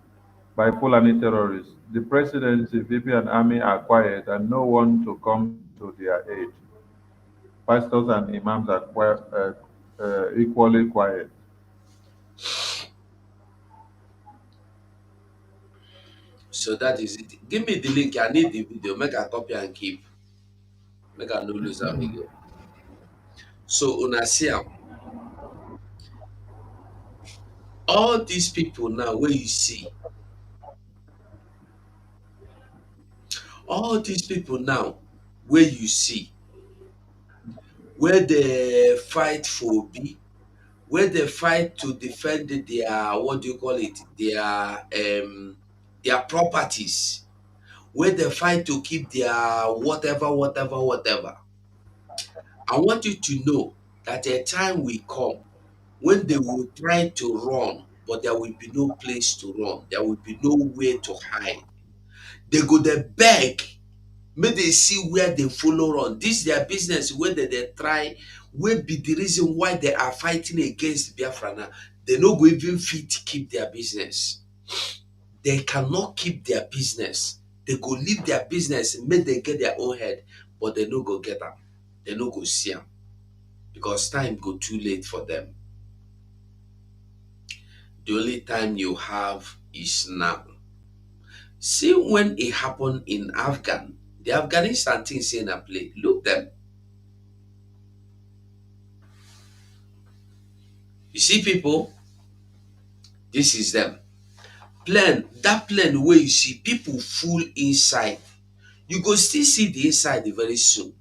by Fulani terrorists. The presidency, VP, and army are quiet, and no one to come to their aid. Pastors and imams are equally quiet. So that is it. Give me the link. I need the video. Make a copy and keep. Make a no lose am again. So una see am. All these people now where you see, all these people now where you see, where they fight for Obi, where they fight to defend their what do you call it, their properties, where they fight to keep their whatever. I want you to know that a time will come when they will try to run, but there will be no place to run. There will be nowhere to hide. They go dey beg make they see where they follow run. This their business wey they try, wey be the reason why they are fighting against Biafra now. They no go even fit keep their business. They cannot keep their business. They go leave their business make they get their own head, but they no go get am. They no go see am because time go too late for them. The only time you have is now. See when it happened in Afghan, the Afghanistan thing saying a play. Look them. You see people, this is them. Plane, that plane where you see people full inside. You go still see the inside very soon.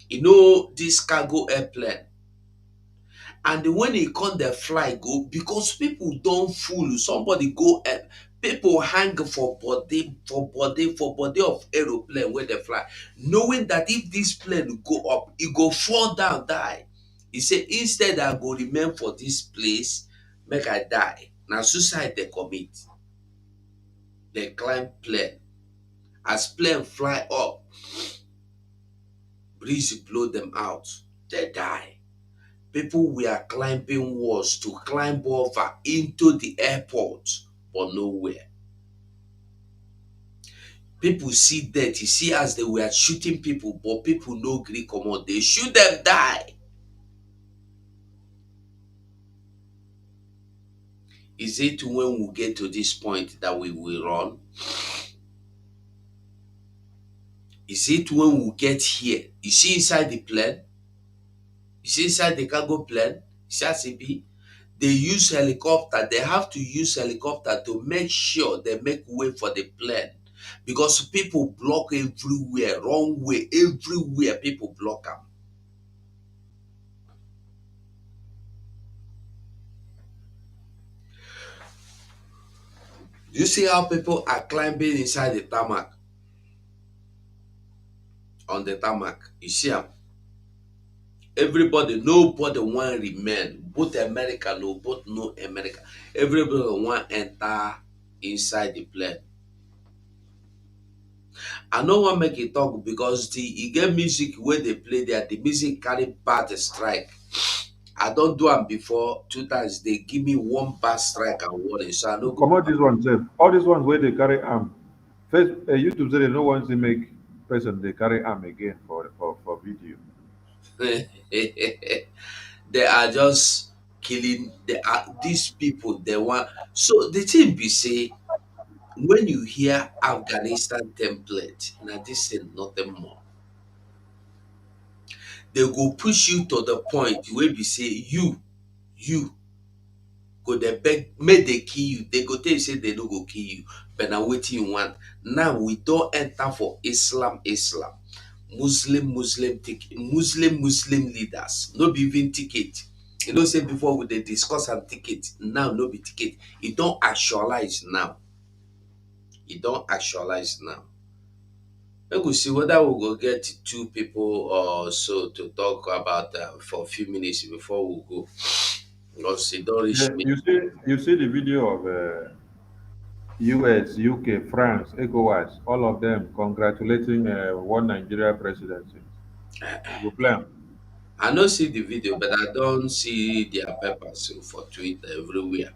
You know this cargo airplane. And when e come dey fly go, because people don full, somebody go people hang for body of aeroplane wey dey fly, knowing that if this plane go up e go fall down die. E say instead I go remain for this place make I die. Na suicide dey commit. Dey climb plane. As plane fly up, breeze blow them out, dey die. People were climbing walls to climb over into the airport, but nowhere. People see death. You see as they were shooting people, but people no gree comot. They shoot them die. Is it when we get to this point that we will run? Is it when we get here? You see inside the plane? You see inside the cargo plane? CCB? They use helicopter. They have to use helicopter to make sure they make way for the plane. Because people block everywhere, wrong way, everywhere people block them. You see how people are climbing inside the tarmac? On the tarmac. You see them? Everybody, nobody want remain. Both America, no, both no America. Everybody want enter inside the plane. I no wan make it talk because e get music where they play there. The music carry bad strike. I don't do them before 2 times. They give me one bad strike and warning, so I no go. Come out this one, sef. All these ones where they carry arm. First, YouTube say they no want to make person they carry arm again for video. They are just killing. They are these people. They want. So the thing be say, when you hear Afghanistan template, now this is nothing more. They go push you to the point where be say you go dey beg make they kill you. They go tell you say they no go kill you, but na wetin you want. Now we don enter for Islam, Muslim ticket, Muslim leaders. No be even ticket. You know, say before we dey discuss am ticket. Now no be ticket. E don actualize now. E don actualize now. Make we see whether we go get 2 people or so to talk about for a few minutes before we go. Because e don reach Yeah, me. you see the video of US, UK, France, ECOWAS, all of them congratulating one Nigeria presidency. You go play am. I no see the video, but I don see their papers for Twitter everywhere.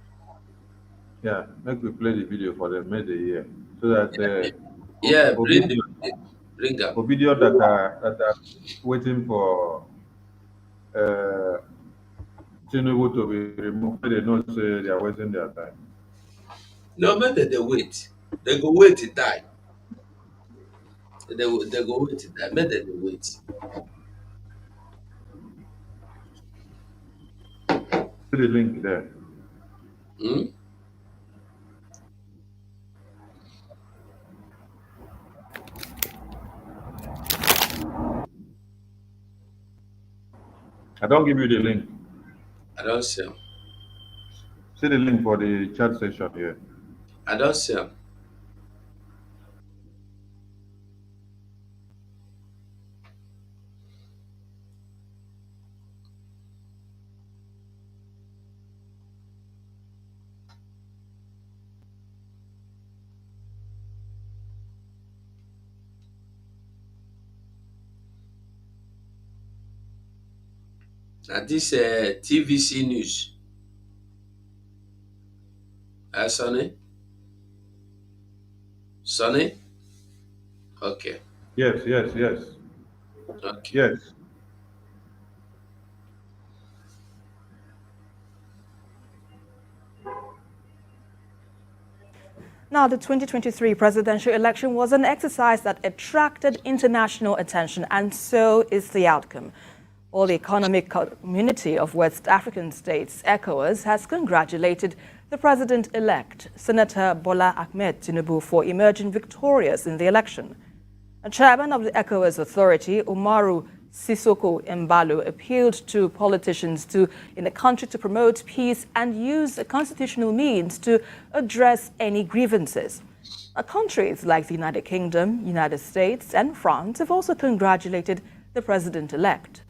Yeah, make we play the video for them, make they hear, so that Yeah, bring the Obidio, video. Bring am. Obidio that are waiting for uh, Tinubu to be removed, they know say they are wasting their time. No, make dem dey wait. They go wait till die. They go wait till die. Make dem dey wait. See the link there. Hmm? I don't give you the link. I don see am. See the link for the chat session here. I don see am. Na dis TVC news. Sonny? Sonny? Okay. Yes. Okay. Yes. Now, the 2023 presidential election was an exercise that attracted international attention, and so is the outcome. All the economic community of West African states, ECOWAS, has congratulated the president-elect, Senator Bola Ahmed Tinubu, for emerging victorious in the election. A chairman of the ECOWAS authority, Umaru Sissoko Embalo, appealed to politicians in the country to promote peace and use constitutional means to address any grievances. Countries like the United Kingdom, United States, and France have also congratulated the president-elect.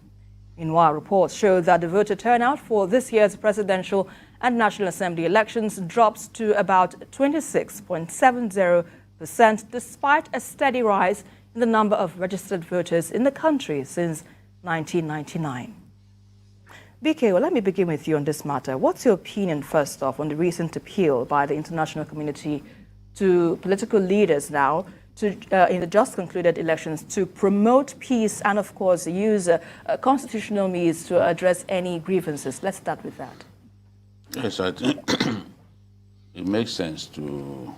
Meanwhile, reports show that the voter turnout for this year's presidential and National Assembly elections drops to about 26.70%, despite a steady rise in the number of registered voters in the country since 1999. BK, well, let me begin with you on this matter. What's your opinion, first off, on the recent appeal by the international community to political leaders now in the just concluded elections to promote peace and, of course, use constitutional means to address any grievances? Let's start with that. Yes, I think it makes sense to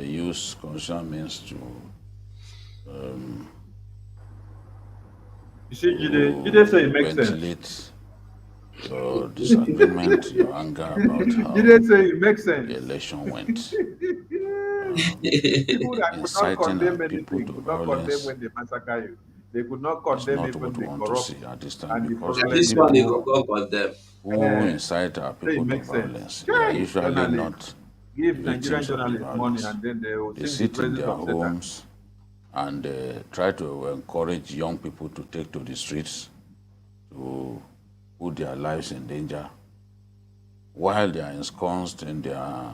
use constitutional means to You see, Jide say it makes sense. ventilate your disagreement, your anger about how Jide say it makes the sense. election went. People that could not Inciting our condemn people anything to could not condemn violence when they massacre you. They could not is condemn not even what we the want to corrupt see at this time, and the because fraudulent This one you people. go go condemn. who incite our Say people it to makes sense. violence, they are Chai, usually journalists. not Give Nigerian victims of the journalists money violence. and then they will They sing the sit in praises their of Satan. homes and try to encourage young people to take to the streets to put their lives in danger while they are ensconced in their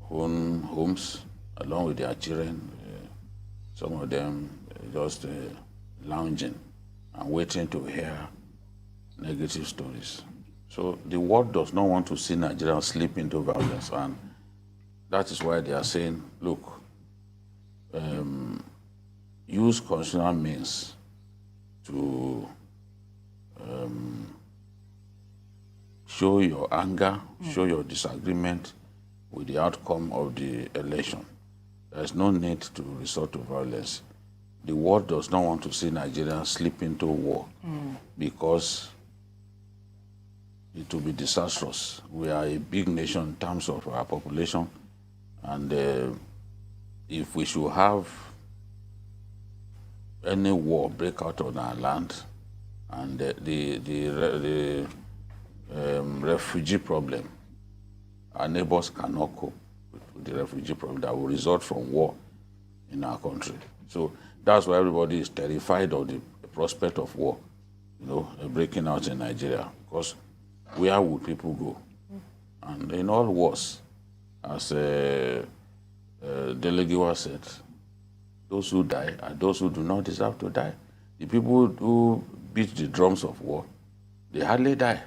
own homes along with their children. Some of them just lounging and waiting to hear negative stories. So the world does not want to see Nigerians slip into violence, and that is why they are saying, look, use constitutional means to show your anger, show your disagreement with the outcome of the election. There is no need to resort to violence. The world does not want to see Nigerians slip into war because it will be disastrous. We are a big nation in terms of our population, and if we should have any war break out on our land, and the refugee problem, our neighbors cannot cope with the refugee problem that will result from war in our country. So that's why everybody is terrified of the prospect of war, breaking out in Nigeria. Because where would people go? And in all wars, as Delegiwa said, those who die are those who do not deserve to die. The people who beat the drums of war, they hardly die.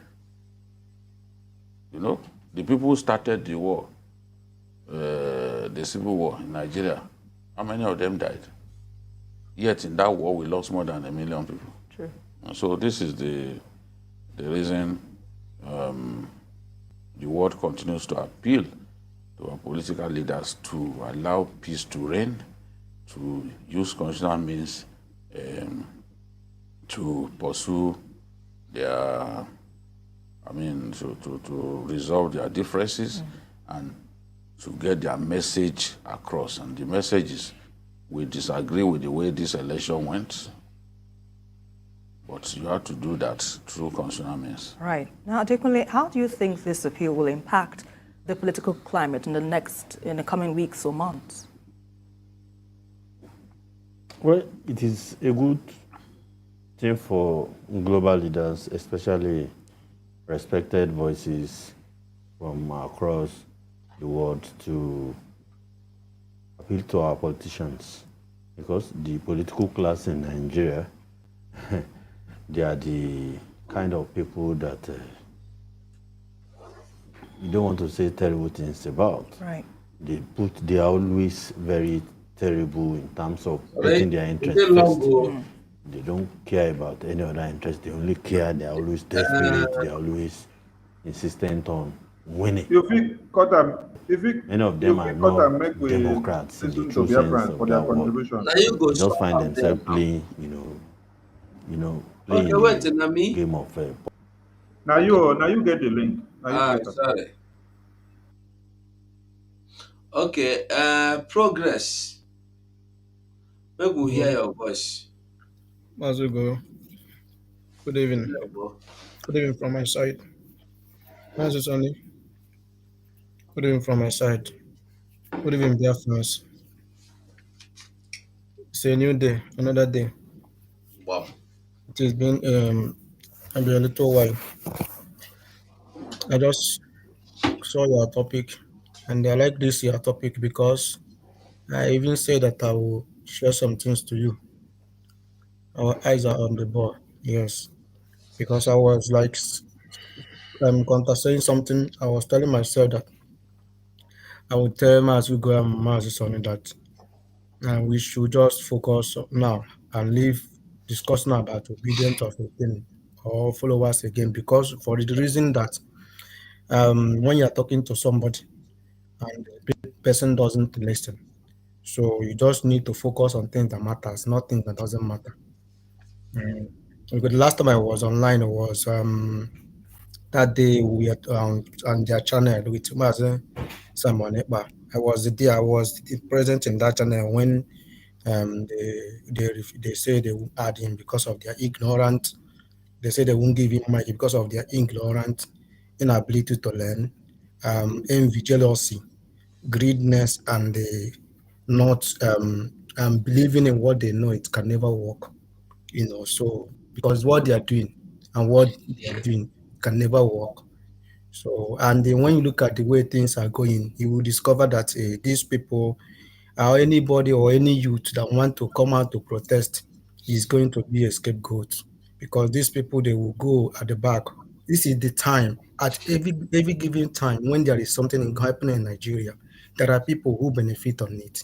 The people who started the war, the civil war in Nigeria, how many of them died? Yet in that war, we lost more than 1 million people. True. And so this is the reason the world continues to appeal to our political leaders to allow peace to reign, to use constitutional means to pursue their, to resolve their differences and to get their message across. And the message is, we disagree with the way this election went, but you have to do that through constitutional means. Right. Now, Adekunle, how do you think this appeal will impact the political climate in the coming weeks or months? Well, it is a good thing for global leaders, especially respected voices from across the world, to appeal to our politicians, because the political class in Nigeria, they are the kind of people that you don't want to say terrible things about. Right. They are always very terrible in terms of putting their interest Is it long first. ago? They don't care about any other interest. They only care. They are always desperate. They are always insistent on winning. You think cut them? Many of them are not Democrats in the true sense of for that their word. contribution. Now you go They just find shut up themselves there. playing, playing Okay, wait, the Nami. game of Now you get the link. Now you get it. Sorry. Okay, progress. Make we hear your voice. As we go, good evening. Yeah, bro. Good evening from my side. How's it, Sonny? Good evening from my side. Good evening, dear friends. It's a new day, another day. Wow. It has been a little while. I just saw your topic, and I like this your topic because I even said that I will share some things to you. Our eyes are on the ball, yes, because I was like counter saying something. I was telling myself that I would tell Mazugo and Mazusoni that we should just focus now and leave discussing about obedience of a thing or followers again, because for the reason that when you're talking to somebody and the person doesn't listen. So you just need to focus on things that matters, not things that doesn't matter. Mm. Because the last time I was online was that day we had on their channel with Mazen Simon Ekpa. I was there. I was present in that channel when they say they will add him because of their ignorant. They say they won't give him mic because of their ignorant inability to learn, envy, jealousy, greediness, and the not believing in what they know it can never work. So because what they are doing and what they are doing can never work. So, and then when you look at the way things are going, you will discover that these people, or anybody or any youth that want to come out to protest, is going to be a scapegoat, because these people, they will go at the back. This is the time, at every given time when there is something happening in Nigeria, there are people who benefit on it.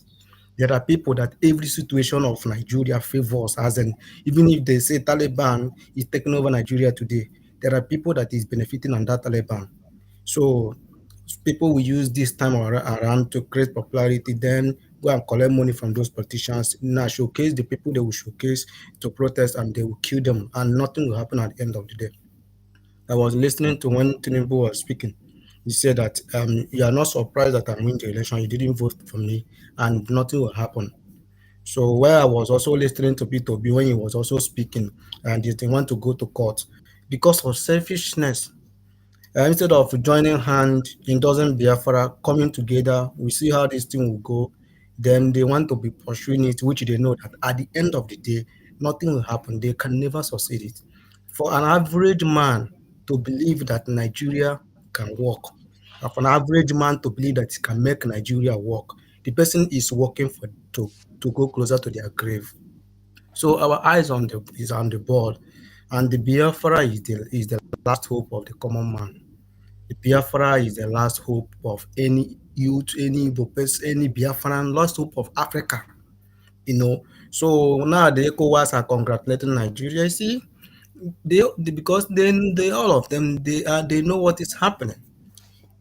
There are people that every situation of Nigeria favors, as in, even if they say Taliban is taking over Nigeria today, there are people that is benefiting on that Taliban. So people will use this time around to create popularity, then go and collect money from those politicians, now showcase the people they will showcase to protest, and they will kill them, and nothing will happen at the end of the day. I was listening to when Tinubu was speaking. He said that you are not surprised that I win the election. You didn't vote for me, and nothing will happen. So where I was also listening to P2B when he was also speaking, and they want to go to court because of selfishness. Instead of joining hand in dozen Biafra coming together, we see how this thing will go. Then they want to be pursuing it, which they know that at the end of the day, nothing will happen. They can never succeed it. For an average man to believe that Nigeria can work, and for an average man to believe that he can make Nigeria work, the person is working for to go closer to their grave. So our eyes on the ball, and the Biafra is the last hope of the common man. The Biafra is the last hope of any youth, any Igbo person, any Biafran, last hope of Africa. So now the ECOWAS are congratulating Nigeria. You see, because then they all of them they know what is happening.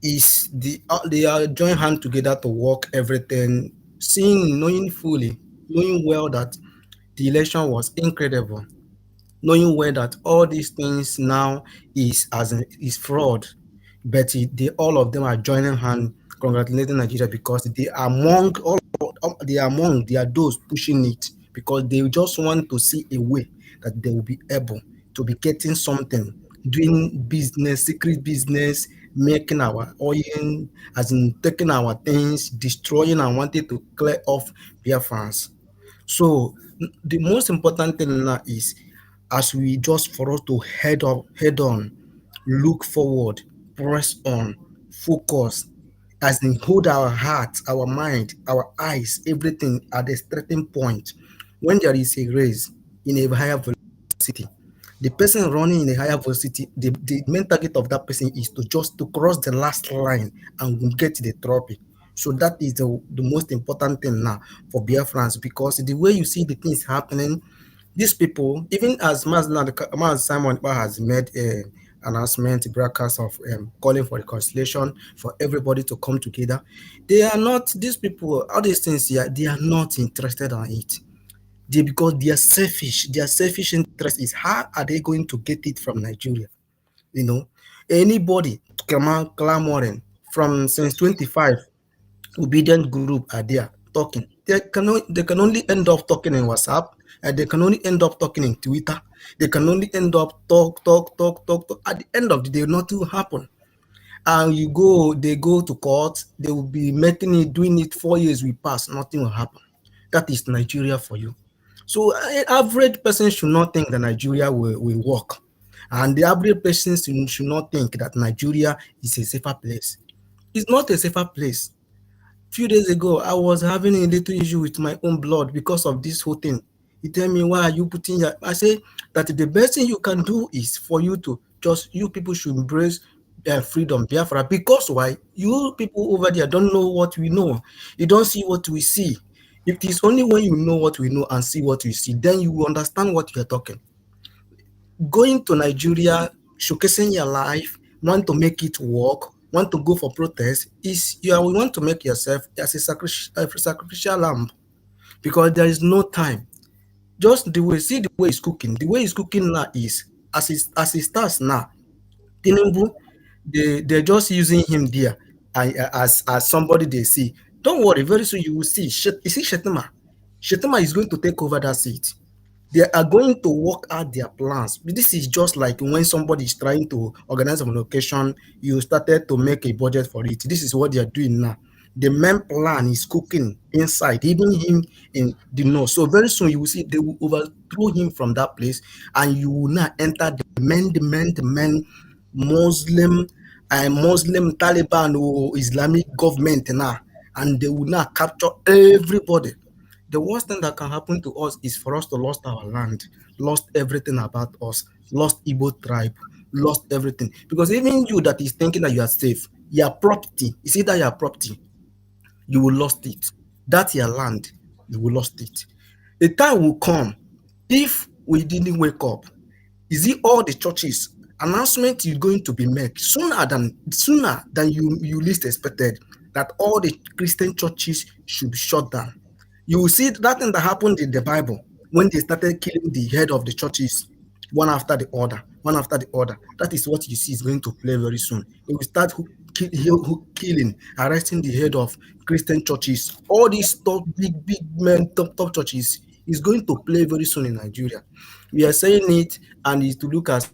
Is they are join hand together to work everything, seeing, knowing fully, knowing well that the election was incredible, knowing well that all these things now is fraud, but they all of them are joining hand congratulating Nigeria because they are those pushing it, because they just want to see a way that they will be able to be getting something, doing business, secret business, making our oil, as in taking our things, destroying and wanting to clear off Biafrans. So the most important thing now is, as we just for us to head on, look forward, press on, focus, as in hold our heart, our mind, our eyes, everything at a certain point. When there is a race in a higher velocity, the person running in a higher velocity, the main target of that person is to cross the last line and get the trophy. So that is the most important thing now for Biafrans, because the way you see the things happening, these people, even as Maz Simon Ekpa has made a announcement, broadcast of calling for reconciliation, for everybody to come together, they are not, these people, all these things here, they are not interested in it. Because their selfish interest is, how are they going to get it from Nigeria? You know, anybody clamoring from since 25 obedient group are there talking. They can only end up talking in WhatsApp, and they can only end up talking in Twitter. They can only end up talk. At the end of the day, nothing will happen. And they go to court, they will be making it, doing it 4 years will pass, nothing will happen. That is Nigeria for you. So average person should not think that Nigeria will work. And the average person should not think that Nigeria is a safer place. It's not a safer place. Few days ago, I was having a little issue with my own blood because of this whole thing. He tell me, why are you putting your, I say that the best thing you can do is for you to you people should embrace freedom, Biafra, because why? You people over there don't know what we know. You don't see what we see. It is only when you know what we know and see what we see, then you will understand what we are talking. Going to Nigeria, showcasing your life, want to make it work, want to go for protest is you want to make yourself as a sacrificial lamb because there is no time. Just the way, see the way it's cooking. The way it's cooking now is as it starts now. Tinubu, they're just using him there as somebody they see. Don't worry, very soon you will see. You see Shettima. Shettima is going to take over that seat. They are going to work out their plans. This is just like when somebody is trying to organize an occasion, you started to make a budget for it. This is what they are doing now. The main plan is cooking inside, even him in the north. So very soon you will see they will overthrow him from that place, and you will now enter the main Muslim Muslim Taliban or Islamic government now, and they will now capture everybody. The worst thing that can happen to us is for us to lost our land, lost everything about us, lost Igbo tribe, lost everything. Because even you that is thinking that you are safe, your property, you see that your property, you will lost it. That's your land, you will lost it. A time will come if we didn't wake up. Is it all the churches announcement is going to be made sooner than you least expected that all the Christian churches should be shut down. You will see that thing that happened in the Bible when they started killing the head of the churches one after the other, one after the other. That is what you see is going to play very soon. They will start killing, arresting the head of Christian churches. All these top, big men, top churches is going to play very soon in Nigeria. We are saying it, and it's to look at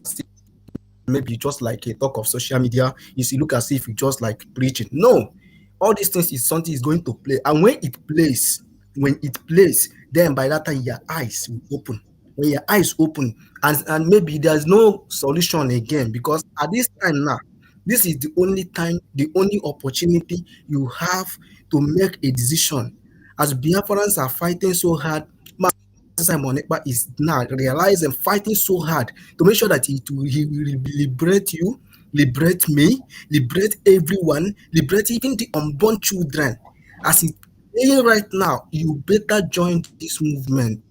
maybe just like a talk of social media. You look as if you just like preaching. No, all these things is something is going to play, and when it plays, then by that time your eyes will open. When your eyes open, and maybe there's no solution again because at this time now, this is the only time, the only opportunity you have to make a decision. As Biafrans are fighting so hard, Simon Ekpa is now realizing fighting so hard to make sure that he will liberate you, liberate me, liberate everyone, liberate even the unborn children. As it's saying right now, you better join this movement.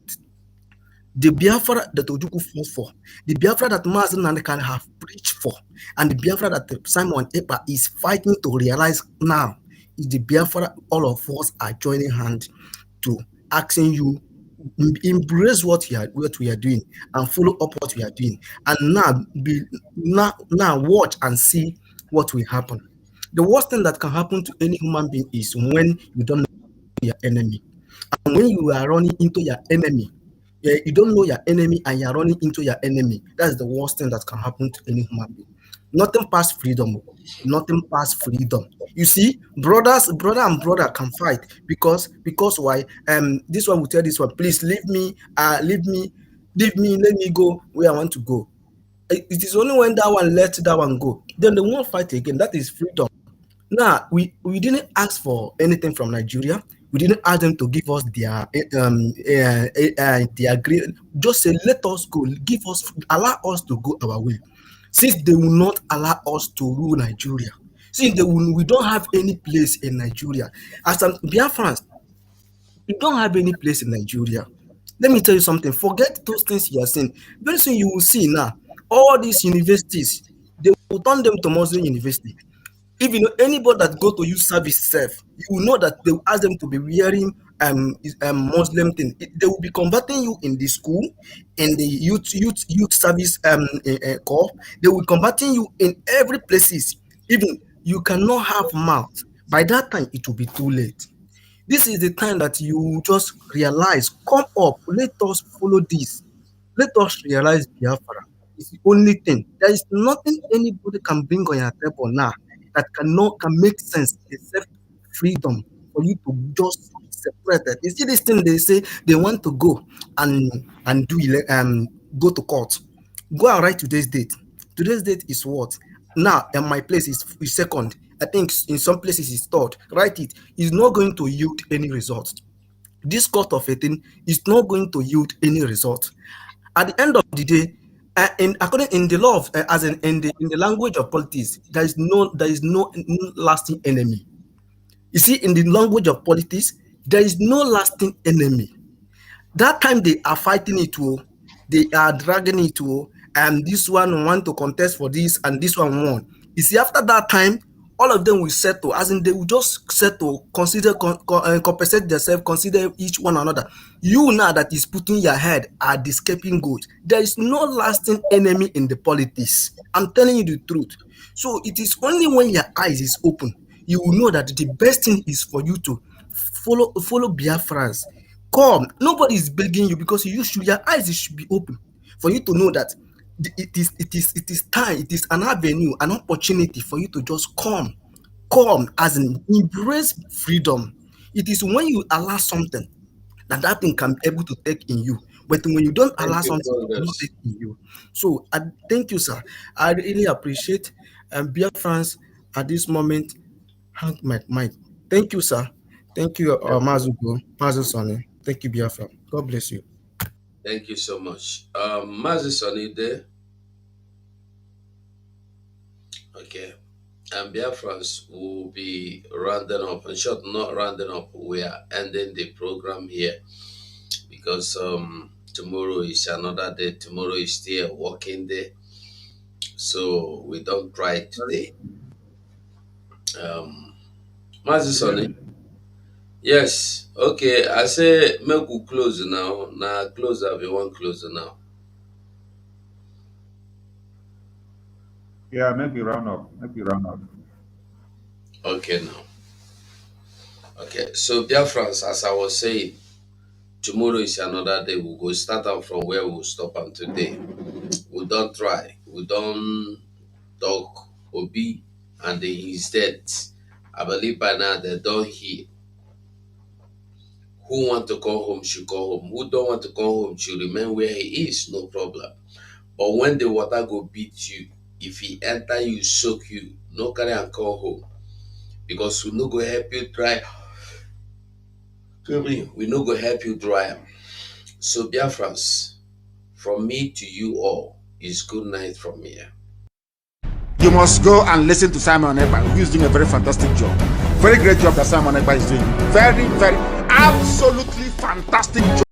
The Biafra that Ojuku fought for, the Biafra that Mazen and can have preached for, and the Biafra that Simon Ekpa is fighting to realize now is the Biafra all of us are joining hands to asking you embrace what we are doing and follow up what we are doing, and now watch and see what will happen. The worst thing that can happen to any human being is when you don't know your enemy, and when you are running into your enemy, you don't know your enemy and you're running into your enemy. That's the worst thing that can happen to any human being. Nothing past freedom. Nothing past freedom. You see, brother and brother can fight because why? This one will tell this one, please leave me, let me go where I want to go. It is only when that one let that one go, then they won't fight again. That is freedom. Now, we didn't ask for anything from Nigeria. We didn't ask them to give us their great. Just say, let us go. Allow us to go our way. Since they will not allow us to rule Nigeria, since we don't have any place in Nigeria. As some Biafrans, we don't have any place in Nigeria. Let me tell you something. Forget those things you are saying. Very soon you will see now all these universities. They will turn them to Muslim university. If you know anybody that go to use service self, you will know that they will ask them to be wearing Muslim thing. They will be converting you in the school, in the youth service corps. They will converting you in every places. Even you cannot have mouth. By that time, it will be too late. This is the time that you just realize, come up, let us follow this. Let us realize Biafra is the only thing. There is nothing anybody can bring on your table now that can make sense except freedom for you to just separate it. You see this thing they say they want to go and go to court. Go and write today's date. Today's date is what? Now, and my place is second. I think in some places it's third. Write it. It's not going to yield any result. This court of 18 is not going to yield any result. At the end of the day, in the law of as in the language of politics, there is no lasting enemy. You see, in the language of politics, there is no lasting enemy. That time they are fighting it, they are dragging it, and this one want to contest for this, and this one won. You see, after that time, all of them will settle, as in they will just settle, consider, compensate themselves, consider each one another. You now that is putting your head at the scapegoat, there is no lasting enemy in the politics. I'm telling you the truth. So it is only when your eyes is open, you will know that the best thing is for you to follow Biafrans. Come, nobody is begging you, because your eyes should be open for you to know that it is time, it is an avenue, an opportunity for you to just come, as in embrace freedom. It is when you allow something that thing can be able to take in you. But when you don't Thank allow you, something, it will not brothers. take in you. So I thank you, sir. I really appreciate Biafrans at this moment. Hang my mind. Thank you, sir. Thank you, Mazugo, Mazu Sonny. Thank you, Biafra. God bless you. Thank you so much. Moses, are you there? Okay. And Biafrans will be rounding up. In short, not rounding up. We are ending the program here because tomorrow is another day. Tomorrow is still a working day. So we don't try today. Moses, You hear on it? me? Yes. Okay. I say make we close now. Now close up. You want close now. Yeah, make me round up. Make me round up. Okay now. Okay. So Biafrans, as I was saying, tomorrow is another day. We'll go start out from where we'll stop on today. We don't try. We don't talk Obi and his death. I believe by now they don't hear. Who want to come home should come home. Who don't want to come home should remain where he is, no problem. But when the water go beat you, if he enter you, soak you, no carry and come home. Because we no go help you dry. We no go help you dry. So Biafrans, from me to you all, is good night from here. You must go and listen to Simon Ekpa, who is doing a very fantastic job. Very great job that Simon Ekpa is doing. Very, very, absolutely fantastic job.